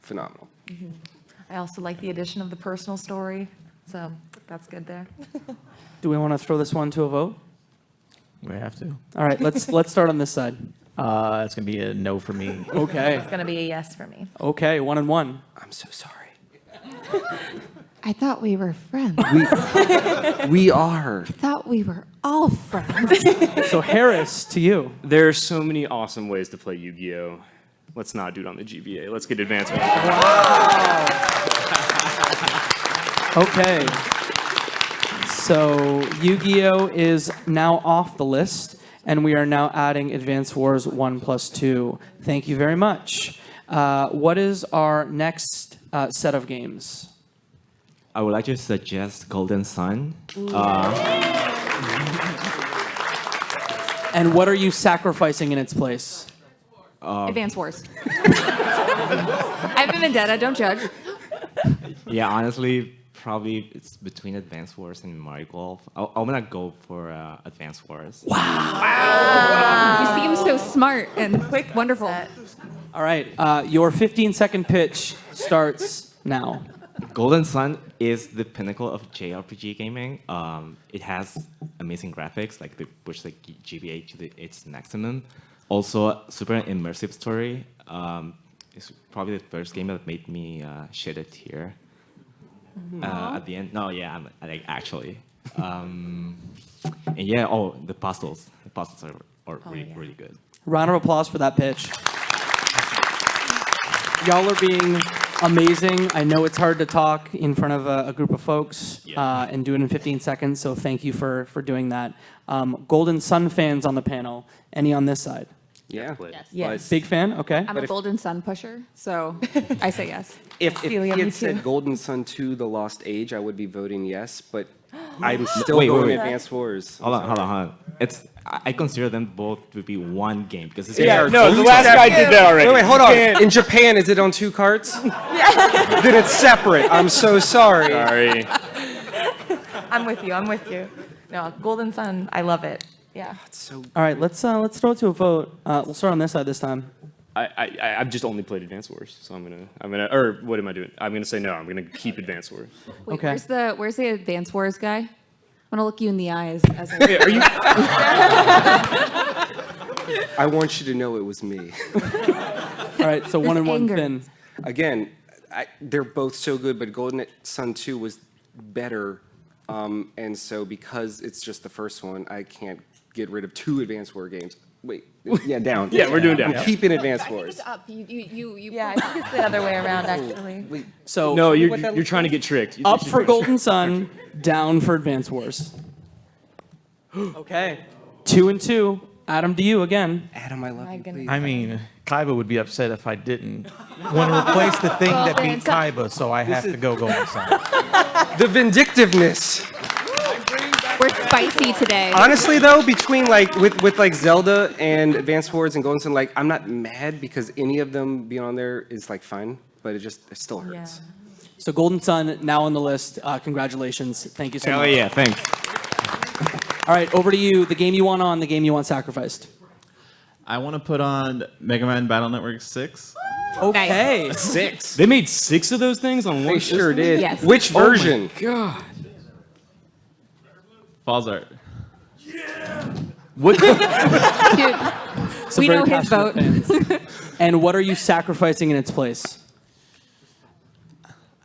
phenomenal. I also like the addition of the personal story, so that's good there. Do we want to throw this one to a vote? We have to. All right, let's start on this side. It's gonna be a no for me. Okay. It's gonna be a yes for me. Okay, 1 and 1. I'm so sorry. I thought we were friends. We are. I thought we were all friends. So Harris, to you. There are so many awesome ways to play Yu-Gi-Oh. Let's not do it on the GBA. Let's get advanced. Okay. So Yu-Gi-Oh is now off the list, and we are now adding Advance Wars 1 plus 2. Thank you very much. What is our next set of games? I would like to suggest Golden Sun. And what are you sacrificing in its place? Advance Wars. I've been vendetta. Don't judge. Yeah, honestly, probably it's between Advanced Wars and Mario Golf. I'm gonna go for Advanced Wars. You seem so smart and quick. Wonderful. All right, your 15-second pitch starts now. Golden Sun is the pinnacle of JRPG gaming. It has amazing graphics, like they push the GBA to its maximum. Also, a super immersive story. It's probably the first game that made me shed a tear. At the end, no, yeah, actually. And yeah, the puzzles. The puzzles are really good. Round of applause for that pitch. Y'all are being amazing. I know it's hard to talk in front of a group of folks and do it in 15 seconds, so thank you for doing that. Golden Sun fans on the panel. Any on this side? Yeah. Yes. Big fan? Okay. I'm a Golden Sun pusher, so I say yes. If he Celia, me had said too. Golden Sun 2, The Lost Age, I would be voting yes, but I'm still Wait, going wait. Advanced Wars. Hold on. I consider them both to be one game because it's Yeah, no, the last guy did that already. Wait, hold on. In Japan, is it on 2 carts? Then it's separate. I'm so sorry. Sorry. I'm with you. I'm with you. No, Golden Sun. I love it. Yeah. All right, let's throw it to a vote. We'll start on this side this time. I've just only played Advance Wars, so I'm gonna, or what am I doing? I'm gonna say no. I'm gonna keep Advance Wars. Wait, Okay. where's the Advance Wars guy? I'm gonna look you in the eyes as I. Wait, are you? I want you to know it was me. All right, so 1 and 1 anger. Finn. Again, they're both so good, but Golden Sun 2 was better. And so because it's just the first one, I can't get rid of 2 Advance War games. Wait, yeah, down. Yeah, we're doing down. I'm keeping Advance Wars. Up. You. Yeah, I think it's the other way around, actually. So No, you're trying to get tricked. up for Golden Sun, down for Advance Wars. Okay. 2 and 2. Adam, to you again. Adam, I love My you, goodness. please. I mean, Kaiba would be upset if I didn't want to replace the thing that then beat Kaiba, so I have to go Golden Sun. The vindictiveness. We're spicy today. Honestly, though, between like with like Zelda and Advance Wars and Golden Sun, like I'm not mad because any of them being on there is like fine, but it still hurts. Yeah. So Golden Sun now on the list. Congratulations. Thank you so Hell much. yeah, thanks. All right, over to you. The game you want on, the game you want sacrificed. I want to put on Mega Man Battle Network 6. Okay. 6. They made 6 of those things on one. They sure system? did. Yes. Which version? God. Falls Art. What? Dude, Some we very know his vote. passionate fans. And what are you sacrificing in its place?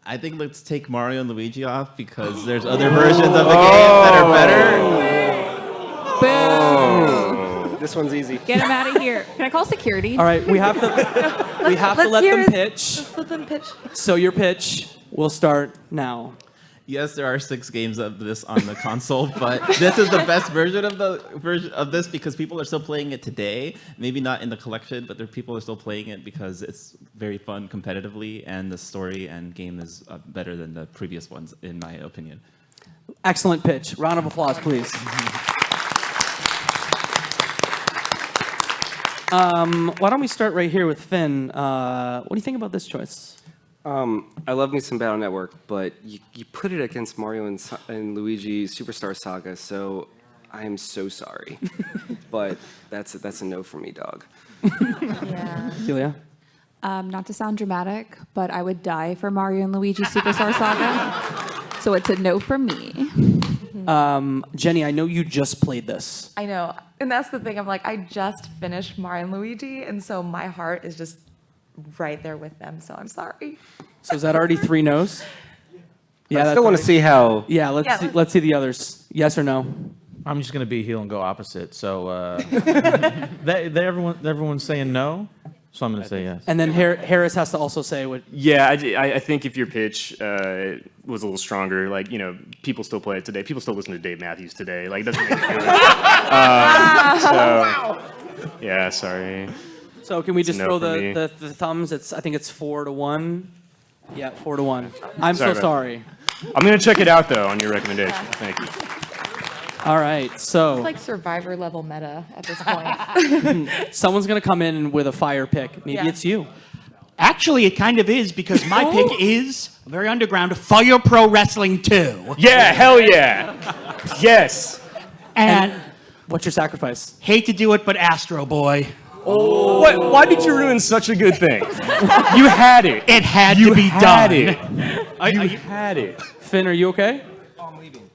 I think let's take Mario and Luigi off because there's other versions of the game that are better. Boo. This one's easy. Get him out of here. Can I call security? All right, we have to Let's let hear them it. pitch. Let's let them pitch. So your pitch will start now. Yes, there are 6 games of this on the console, but this is the best version of this because people are still playing it today. Maybe not in the collection, but people are still playing it because it's very fun competitively, and the story and game is better than the previous ones, in my opinion. Excellent pitch. Round of applause, please. Why don't we start right here with Finn? What do you think about this choice? I love me some Battle Network, but you put it against Mario and Luigi Superstar Saga, so I am so sorry. But that's a no for me, dog. Yeah. Celia? Not to sound dramatic, but I would die for Mario and Luigi Superstar Saga. So it's a no from me. Jenny, I know you just played this. I know. And that's the thing. I'm like, I just finished Mario and Luigi, and so my heart is just right there with them, so I'm sorry. So is that already 3 no's? Yeah, I still want to see how. Yeah, let's see the others. Yes or no? I'm just going to be heel and go opposite. So everyone's saying no, so I'm going to say yes. And then Harris has to also say what. Yeah, I think if your pitch was a little stronger, like, people still play it today. People still listen to Dave Matthews today. Like, it doesn't make it good. Yeah, sorry. So can we just no throw for me. the thumbs? I think it's 4-1. Yeah, 4-1. I'm Sorry so about sorry. I'm going to check it out, though, on your recommendation. Thank you. All right, so It's like Survivor level meta at this point. someone's going to come in with a fire pick. Maybe Yeah. it's you. Actually, it kind of is because my pick is very underground Fire Pro Wrestling 2. Yeah, hell yeah. Yes. And What's your sacrifice? hate to do it, but Astro Boy. Oh. What? Why did you ruin such a good thing? You had it. It had You to be had done. it. You had it. Finn, are you okay? I'm leaving.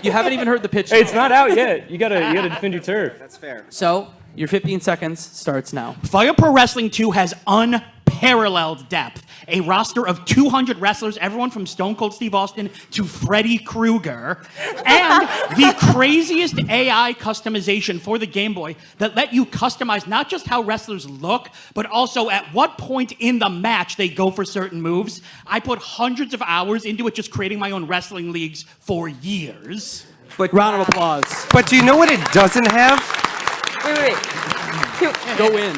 You haven't even heard the pitch. Hey, it's not out yet. You gotta defend your turf. That's fair. So your 15 seconds starts now. Fire Pro Wrestling 2 has unparalleled depth. A roster of 200 wrestlers, everyone from Stone Cold Steve Austin to Freddy Krueger, and the craziest AI customization for the Game Boy that let you customize not just how wrestlers look, but also at what point in the match they go for certain moves. I put hundreds of hours into it just creating my own wrestling leagues for years. But Round of applause. But do you know what it doesn't have? Wait. Go in.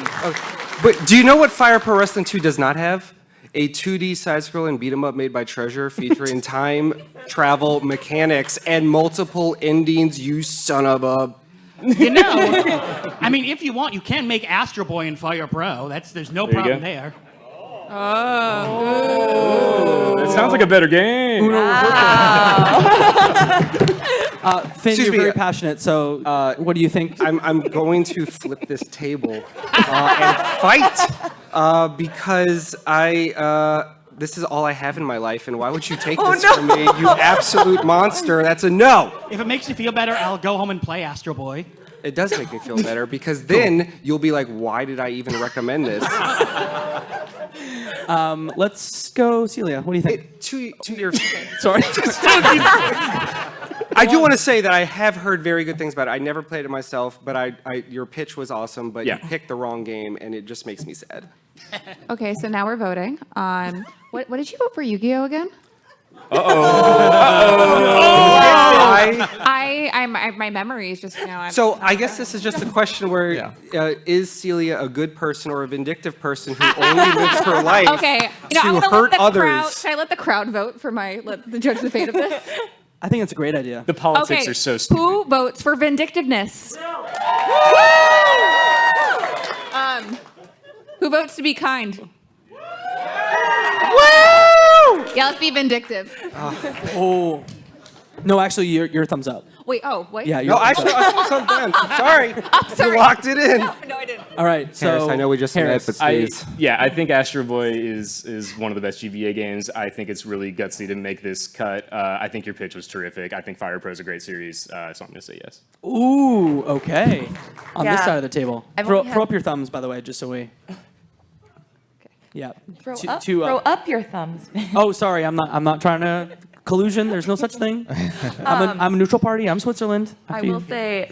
But do you know what Fire Pro Wrestling 2 does not have? a 2D side-scrolling beat-em-up made by Treasure featuring time travel mechanics and multiple endings, you son of a... You know, I mean, if you want, you can make Astro Boy and Fire Pro. There's no There you problem go. there. It sounds like a better game. Finn, Excuse you're me, very passionate, so what do you think? I'm going to flip this table and fight because this is all I have in my life, and why would you take this from me, you absolute monster? That's a no. If it makes you feel better, I'll go home and play Astro Boy. It does make me feel better because then you'll be like, why did I even recommend this? Let's go, Celia. What do you think? To your Sorry. I do want to say that I have heard very good things about it. I never played it myself, but your pitch was awesome, but you picked the wrong game, and it just makes me sad. Okay, so now we're voting on what did you vote for Yu-Gi-Oh again? My memory is just So I guess this is just a question where is Celia a good person or a vindictive person who only lives her life okay. to I'm gonna hurt let the others? crowd. Should I let the crowd vote for let the judge the fate of this? I think it's a great idea. The politics Okay, are so stupid. who votes for vindictiveness? Who votes to be kind? Woo! Yeah, let's be vindictive. Oh. No, actually, your thumbs up. Wait, wait. Yeah, No, actually, I was so done. Sorry. sorry. You locked it in. No, I didn't. All right, so Harris, I know we just met, but please. I think Astro Boy is one of the best GBA games. I think it's really gutsy to make this cut. I think your pitch was terrific. I think Fire Pro is a great series, so I'm going to say yes. Ooh, okay. On this Yeah. side of the table. I've Throw only had- up your thumbs, by the way, just so we... Yeah. Throw Two up your thumbs. Oh, sorry, I'm not trying to collusion. There's no such thing. I'm a neutral party. I'm Switzerland. I will say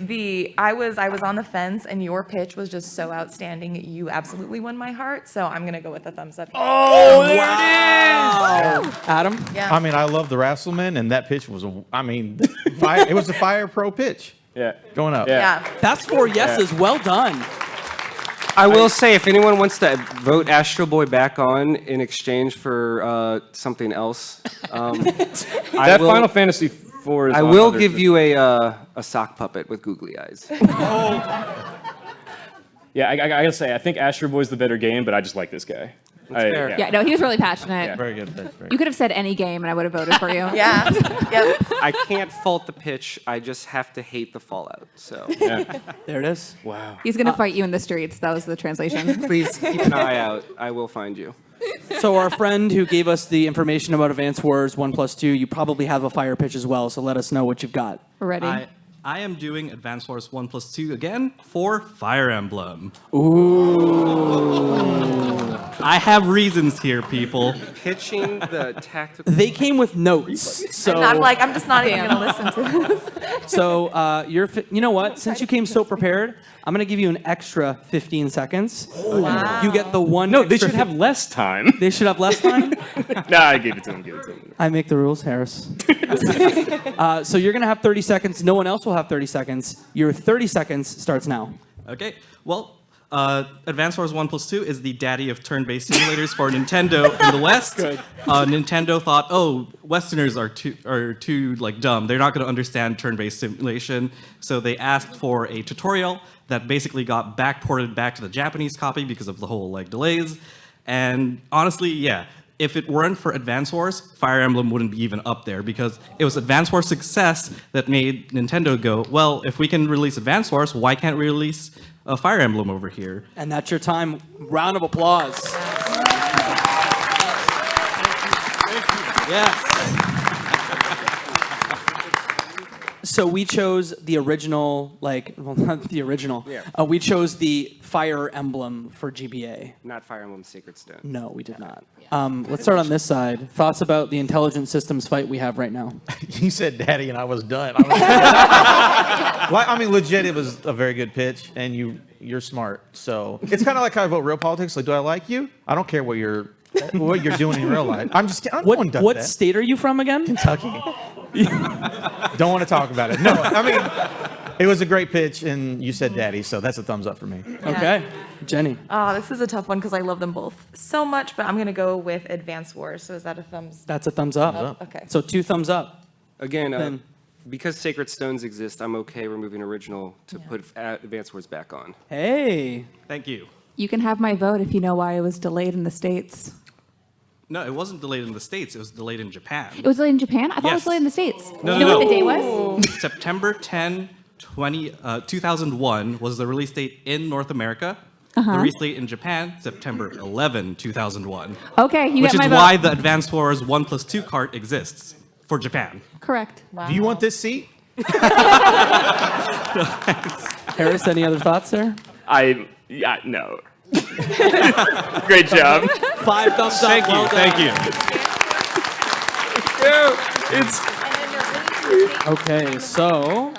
I was on the fence, and your pitch was just so outstanding. You absolutely won my heart, so I'm gonna go with a thumbs up. Oh, there it is! Adam? Yeah. I mean, I love the Wrestleman, and that pitch was it was a Fire Pro pitch. Yeah. Going up. Yeah. That's 4 yeses. Well done. I will say, if anyone wants to vote Astro Boy back on in exchange for something else, That Final Fantasy IV is I on will other- give you a sock puppet with googly eyes. Yeah, I gotta say, I think Astro Boy's the better game, but I just like this guy. fair. Yeah, no, he was really passionate. Yeah. Very good. You could have said any game, and I would have voted for you. Yeah. Yep. I can't fault the pitch. I just have to hate the fallout. So There it is. Wow. He's gonna fight you in the streets. That was the translation. please keep an eye out. I will find you. So our friend who gave us the information about Advance Wars 1+2, you probably have a fire pitch as well, so let us know what you've got. We're ready. I am doing Advance Wars 1+2 again for Fire Emblem. Ooh. I have reasons here, people. Pitching the tactical. They came with notes, so... And I'm like, I'm just not even gonna listen to this. So you know what? Since you came so prepared, I'm gonna give you an extra 15 seconds. Wow. You get the one. No, they extra should have less time. They should have less time. Nah, I gave it to him. I make the rules, Harris. So you're gonna have 30 seconds. No one else will have 30 seconds. Your 30 seconds starts now. Okay, well, Advance Wars 1+2 is the daddy of turn-based simulators for Nintendo in the West. Good. Nintendo thought, Westerners are too like dumb. They're not going to understand turn-based simulation, so they asked for a tutorial that basically got backported back to the Japanese copy because of the whole like delays. And honestly, yeah. If it weren't for Advance Wars, Fire Emblem wouldn't be even up there because it was Advance Wars' success that made Nintendo go, well, if we can release Advance Wars, why can't we release a Fire Emblem over here? And that's your time. Round of applause. Yes. So we chose the original, not the original. Yeah. We chose the Fire Emblem for GBA. Not Fire Emblem Sacred Stone. No, we did not. Let's start on this side. Thoughts about the intelligent systems fight we have right now? You said daddy, and I was done. Well, I mean, legit, it was a very good pitch, and you're smart. So it's kind of like how I vote real politics. Like, do I like you? I don't care what you're doing in real life. I'm going to What state are you from again? Kentucky. Don't want to talk about it. No, I mean, It was a great pitch, and you said daddy, so that's a thumbs up for me. Okay. Jenny. This is a tough one because I love them both so much, but I'm going to go with Advance Wars. So is that a thumbs? That's a thumbs up. Thumbs up. Okay. So 2 thumbs up. Again, Then- because Sacred Stones exist, I'm okay removing original to put Advance Wars back on. Hey. Thank you. You can have my vote if you know why it was delayed in the States. No, it wasn't delayed in the States. It was delayed in Japan. It was delayed in Japan? I thought it was Yes. delayed in the States. No, You know no, what no. the day was? September 10, 2001 was the release date in North America. Uh-huh. The release date in Japan, September 11, 2001. Okay, you Which get my is vote. why the Advance Wars 1+2 cart exists for Japan. Correct. Do you want this seat? Harris, any other thoughts there? No. Great job. 5 thumbs up. Thank you, Well thank done. you. It's Okay, so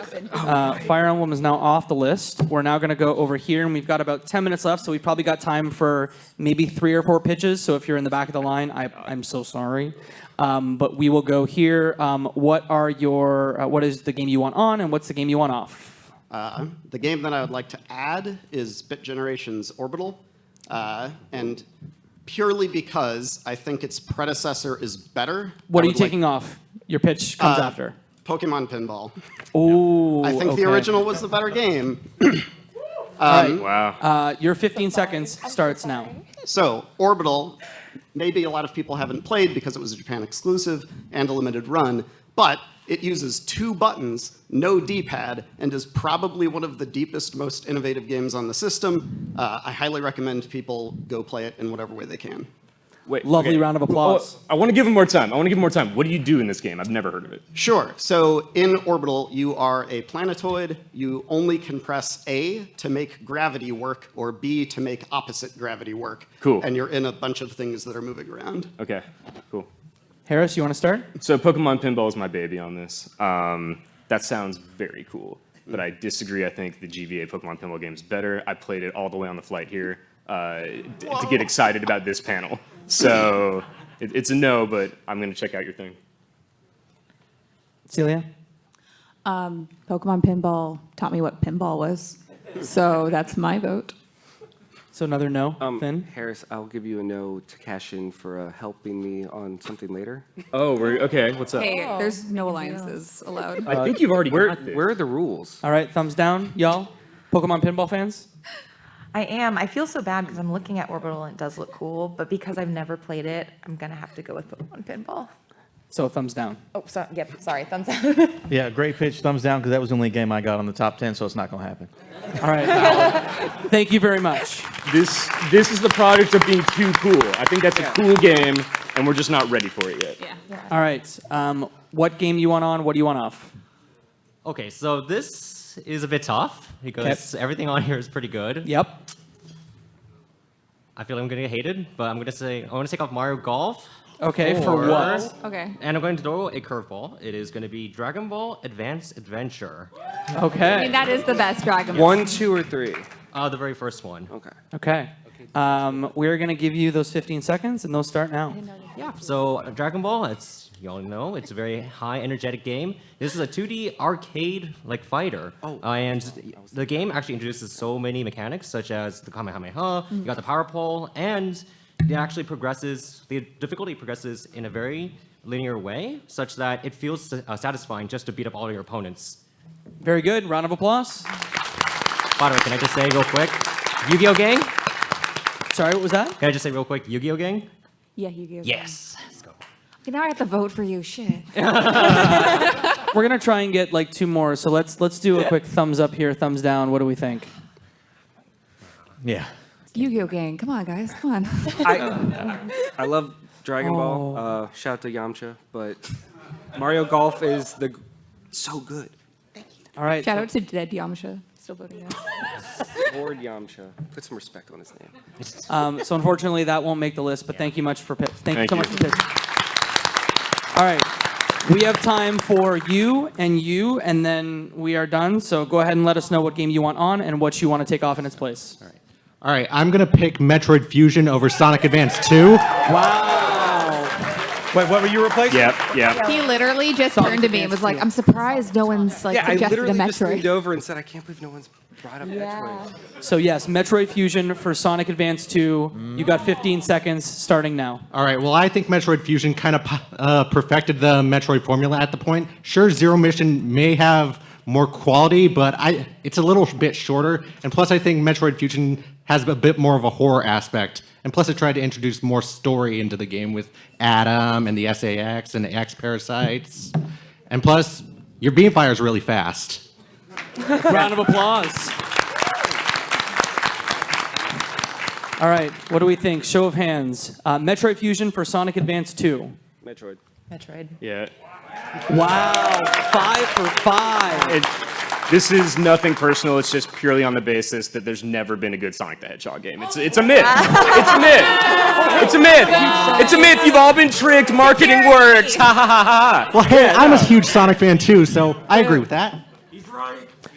Fire Emblem is now off the list. We're now going to go over here, and we've got about 10 minutes left, so we've probably got time for maybe 3 or 4 pitches. So if you're in the back of the line, I'm so sorry. But we will go here. What is the game you want on, and what's the game you want off? The game that I would like to add is Bit Generation's Orbital, and purely because I think its predecessor is better. What I are you would like- taking off? Your pitch comes after. Pokemon Pinball. Oh, I think the okay. original was the better game. All right. Wow. Your 15 seconds starts now. So, Orbital, maybe a lot of people haven't played because it was a Japan exclusive and a limited run, but it uses 2 buttons, no D-pad, and is probably one of the deepest, most innovative games on the system. I highly recommend people go play it in whatever way they can. Wait, Lovely round of applause. Oh, I want to give him more time. What do you do in this game? I've never heard of it. Sure. So in Orbital, you are a planetoid. You only can press A to make gravity work or B to make opposite gravity work. Cool. And you're in a bunch of things that are moving around. Okay, cool. Harris, you want to start? So Pokemon Pinball is my baby on this. That sounds very cool, but I disagree. I think the GBA Pokemon Pinball game is better. I played it all the way on the flight here to get excited about this panel. So it's a no, but I'm going to check out your thing. Celia? Pokemon Pinball taught me what pinball was. So that's my vote. So another no, Finn? Harris, I'll give you a no to cash in for helping me on something later. Oh, okay. What's up? Hey, there's no alliances allowed. I think you've already Where got this. are the rules? All right, thumbs down, y'all. Pokemon Pinball fans? I am. I feel so bad because I'm looking at Orbital and it does look cool, but because I've never played it, I'm going to have to go with Pokemon Pinball. So thumbs down. Oh, sorry, thumbs down. Yeah, great pitch, thumbs down, because that was the only game I got on the top 10, so it's not going to happen. All right. Thank you very much. This is the product of being too cool. I think that's a cool game, and we're just not ready for it yet. All right. What game you want on? What do you want off? Okay, so this is a bit tough because everything on here is pretty good. Yep. I feel I'm gonna get hated, but I'm gonna take off Mario Golf. Okay, for what? Okay. And I'm going to throw a curveball. It is going to be Dragon Ball Advanced Adventure. Okay. I mean, that is the best Dragon Ball. 1, 2, or 3? The very first one. Okay. Okay. We're going to give you those 15 seconds, and those start now. Yeah, so Dragon Ball, you all know, it's a very high energetic game. This is a 2D arcade-like fighter. And the game actually introduces so many mechanics, such as the Kamehameha, you got the power pole, and it actually the difficulty progresses in a very linear way, such that it feels satisfying just to beat up all your opponents. Very good. Round of applause. By the way, can I just say real quick, Yu-Gi-Oh gang? Sorry, what was that? Can I just say real quick, Yu-Gi-Oh gang? Yeah, Yu-Gi-Oh. Yes. Let's go. Okay, now I have to vote for you. Shit. We're going to try and get like 2 more, so let's do a quick thumbs up here, thumbs down. What do we think? Yeah. Yu-Gi-Oh gang. Come on, guys. Come on. I love Dragon Ball. Shout out to Yamcha, but Mario Golf is so good. All right. Shout out to Dead Yamcha. Still voting yes. Lord Yamcha. Put some respect on his name. So unfortunately, that won't make the list, but thank you much for thank you so much for pitching. All right. We have time for you, and then we are done. So go ahead and let us know what game you want on and what you want to take off in its place. All right, I'm going to pick Metroid Fusion over Sonic Advance 2. Wow. Wait, what were you replacing? Yep. He literally just turned to me and was like, "I'm surprised no one's like Yeah, I suggested a literally just Metroid." leaned over and said, I can't believe no one's brought up Metroid. So yes, Metroid Fusion for Sonic Advance 2. You got 15 seconds starting now. All right. Well, I think Metroid Fusion kind of perfected the Metroid formula at the point. Sure, Zero Mission may have more quality, but it's a little bit shorter. And plus, I think Metroid Fusion has a bit more of a horror aspect. And plus, it tried to introduce more story into the game with Adam and the SAX and the X parasites. And plus, your beam fire is really fast. Round of applause. All right, what do we think? Show of hands. Metroid Fusion for Sonic Advance 2. Metroid. Metroid. Yeah. Wow, 5 for 5. This is nothing personal. It's just purely on the basis that there's never been a good Sonic the Hedgehog game. It's a myth. It's a myth. It's a myth. It's a myth. You've all been tricked. Marketing works. Ha ha ha ha. Well, hey, I'm a huge Sonic fan too, so I agree with that.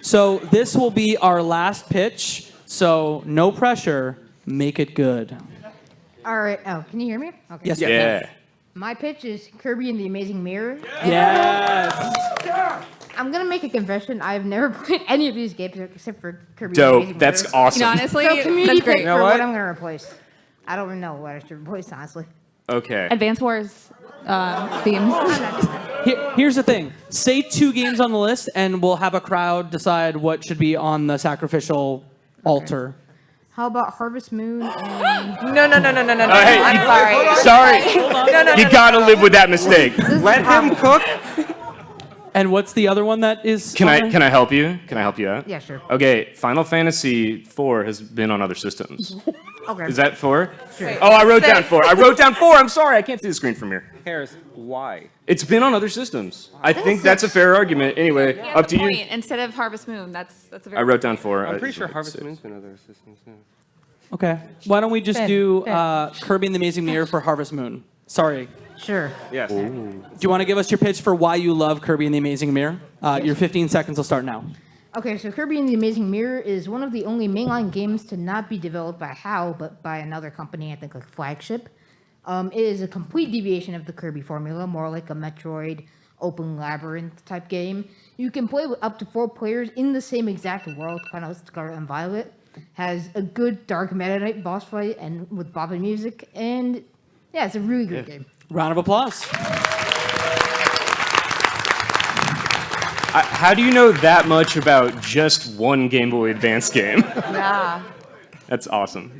So this will be our last pitch. So no pressure. Make it good. All right. Oh, can you hear me? Okay. Yes. Yeah. My pitch is Kirby and the Amazing Mirror. Yes. I'm gonna make a confession. I've never played any of these games except for Kirby and the Dope. Amazing That's Mirror. awesome. Honestly, So community that's great. pick You know for what? what I'm gonna replace. I don't even know what I should replace, honestly. Okay. Advance Wars themes. Here's the thing. Say 2 games on the list, and we'll have a crowd decide what should be on the sacrificial altar. How about Harvest Moon and... No. Hey, I'm sorry. Sorry. No. You gotta live with that mistake. Let him cook. And what's the other one that is? Can I help you? Can I help you out? Yeah, sure. Okay, Final Fantasy IV has been on other systems. Okay. Is that 4? Sure. Oh, I wrote down 4. I wrote down 4. I'm sorry, I can't see the screen from here. Harris, why? It's been on other systems. I think that's a fair argument. Anyway, up to you. Instead of Harvest Moon, that's a very. I wrote down 4. I'm pretty sure Harvest Moon's been other systems too. Okay. Why don't we just do Finn. Kirby and the Amazing Mirror for Harvest Moon? Sorry. Sure. Yes. Do you want to give us your pitch for why you love Kirby and the Amazing Mirror? Your 15 seconds will start now. Okay, so Kirby and the Amazing Mirror is one of the only mainline games to not be developed by HAL, but by another company, I think like Flagship. It is a complete deviation of the Kirby formula, more like a Metroid open labyrinth type game. You can play with up to 4 players in the same exact world, kind of Scarlet and Violet. Has a good Dark Meta Knight boss fight and with bopping music, and yeah, it's a really good game. Round of applause. How do you know that much about just one Game Boy Advance game? Yeah. That's awesome.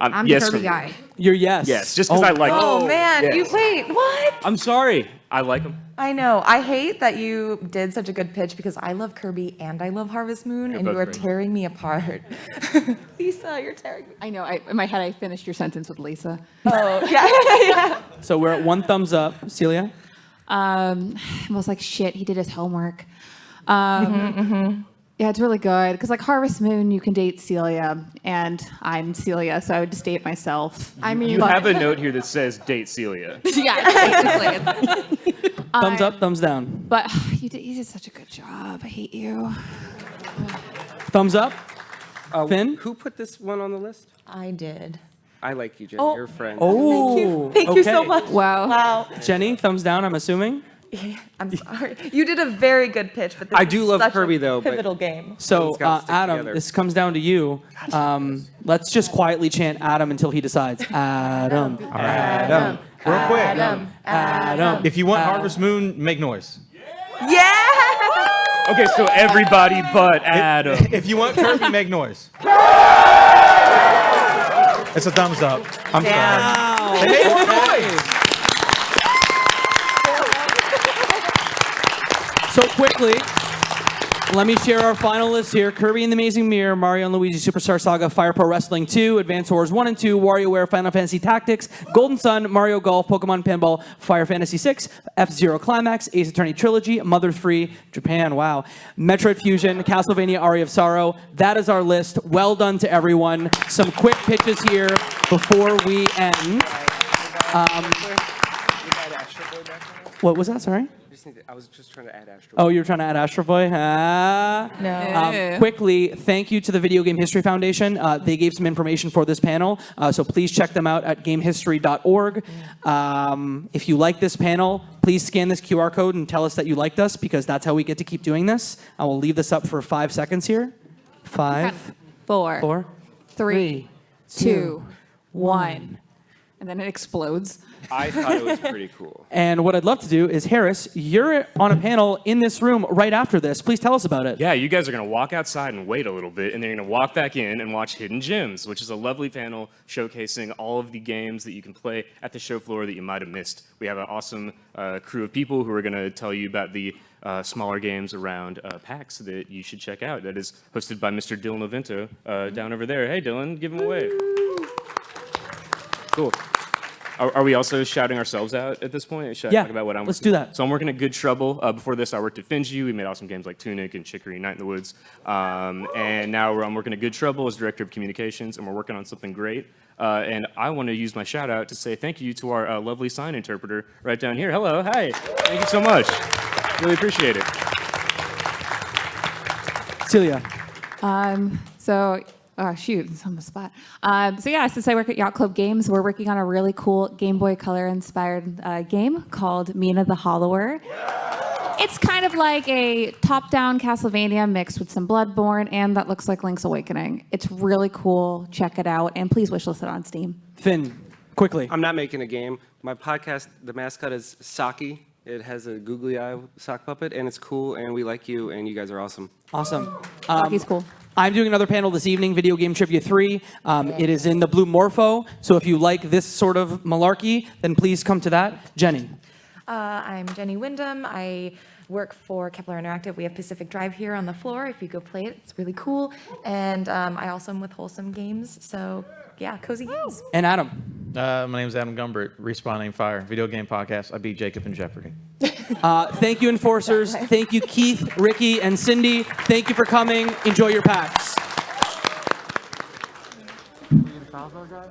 I'm yes the Kirby for me. guy. You're yes. Yes, just because I like them. Oh man, Yes. you wait. What? I'm sorry. I like them. I know. I hate that you did such a good pitch because I love Kirby and I love Harvest Moon, and you both are great. tearing me apart. Lisa, you're tearing me. I know. In my head, I finished your sentence with Lisa. Oh yeah. So we're at 1 thumbs up. Celia? I was like, shit, he did his homework. Yeah, it's really good. Because, like, Harvest Moon, you can date Celia, and I'm Celia, so I would just date myself. I mean, You have a note here that says date Celia. yeah, basically. Thumbs up, thumbs down. But you did such a good job. I hate you. Thumbs up? Finn? Who put this one on the list? I did. I like you, Jenny. Oh. You're a friend. Oh, Thank you so okay. much. Wow. Jenny, thumbs down, I'm assuming? Yeah, I'm sorry. You did a very good pitch, but this I do is love such Kirby, a though, but pivotal game. So, It's gotta stick Adam, together. this comes down to you. Let's just quietly chant Adam until he decides. Adam. Adam. Real quick. Adam. If you want Harvest Moon, make noise. Yeah. Okay, so everybody but Adam. If you want Kirby, make noise. It's a thumbs up. I'm sorry. They made more noise. So quickly, let me share our final list here. Kirby and the Amazing Mirror, Mario and Luigi Superstar Saga, Fire Pro Wrestling 2, Advance Wars 1 and 2, WarioWare, Final Fantasy Tactics, Golden Sun, Mario Golf, Pokemon Pinball, Fire Fantasy 6, F-Zero Climax, Ace Attorney Trilogy, Mother 3, Japan, wow, Metroid Fusion, Castlevania Aria of Sorrow. That is our list. Well done to everyone. Some quick pitches here before we end. What was that? Sorry. I was just trying to add Astro. Oh, you were trying to add Astro Boy? No. Quickly, thank you to the Video Game History Foundation. They gave some information for this panel, so please check them out at gamehistory.org. If you like this panel, please scan this QR code and tell us that you liked us, because that's how we get to keep doing this. I will leave this up for 5 seconds here. 5, 4, 3, 2, 1. And then it explodes. I thought it was pretty cool. And what I'd love to do is, Harris, you're on a panel in this room right after this. Please tell us about it. Yeah, you guys are going to walk outside and wait a little bit, and then you're going to walk back in and watch Hidden Gems, which is a lovely panel showcasing all of the games that you can play at the show floor that you might have missed. We have an awesome crew of people who are going to tell you about the smaller games around PAX that you should check out. That is hosted by Mr. Dylan Ovento down over there. Hey, Dylan, give him a wave. Cool. Are we also shouting ourselves out at this point? Should I talk about what I'm let's working do that. So I'm working at Good Trouble. Before this, I worked at Finji. We made awesome games like Tunic and Chicory Night in the Woods. And now I'm working at Good Trouble as Director of Communications, and we're working on something great. And I want to use my shout out to say thank you to our lovely sign interpreter right down here. Hello, hi. Thank you so much. Really appreciate it. Celia. Shoot, it's on the spot. Since I work at Yacht Club Games, we're working on a really cool Game Boy Color-inspired game called Mina the Hollower. It's kind of like a top-down Castlevania mixed with some Bloodborne, and that looks like Link's Awakening. It's really cool. Check it out, and please wishlist it on Steam. Finn, quickly. I'm not making a game. My podcast, the mascot is Saki. It has a googly eye sock puppet, and it's cool, and we like you, and you guys are awesome. Awesome. He's cool. I'm doing another panel this evening, Video Game Trivia 3. It is in the Blue Morpho, so if you like this sort of malarkey, then please come to that. Jenny. I'm Jenny Wyndham. I work for Kepler Interactive. We have Pacific Drive here on the floor. If you go play it, it's really cool. And I also am with Wholesome Games, so yeah, cozy games. And Adam. My name's Adam Gumbert, Respawn Aim Fire, video game podcast. I beat Jacob in Jeopardy. Thank you, enforcers. Thank you, Keith, Ricky, and Cindy. Thank you for coming. Enjoy your PAX.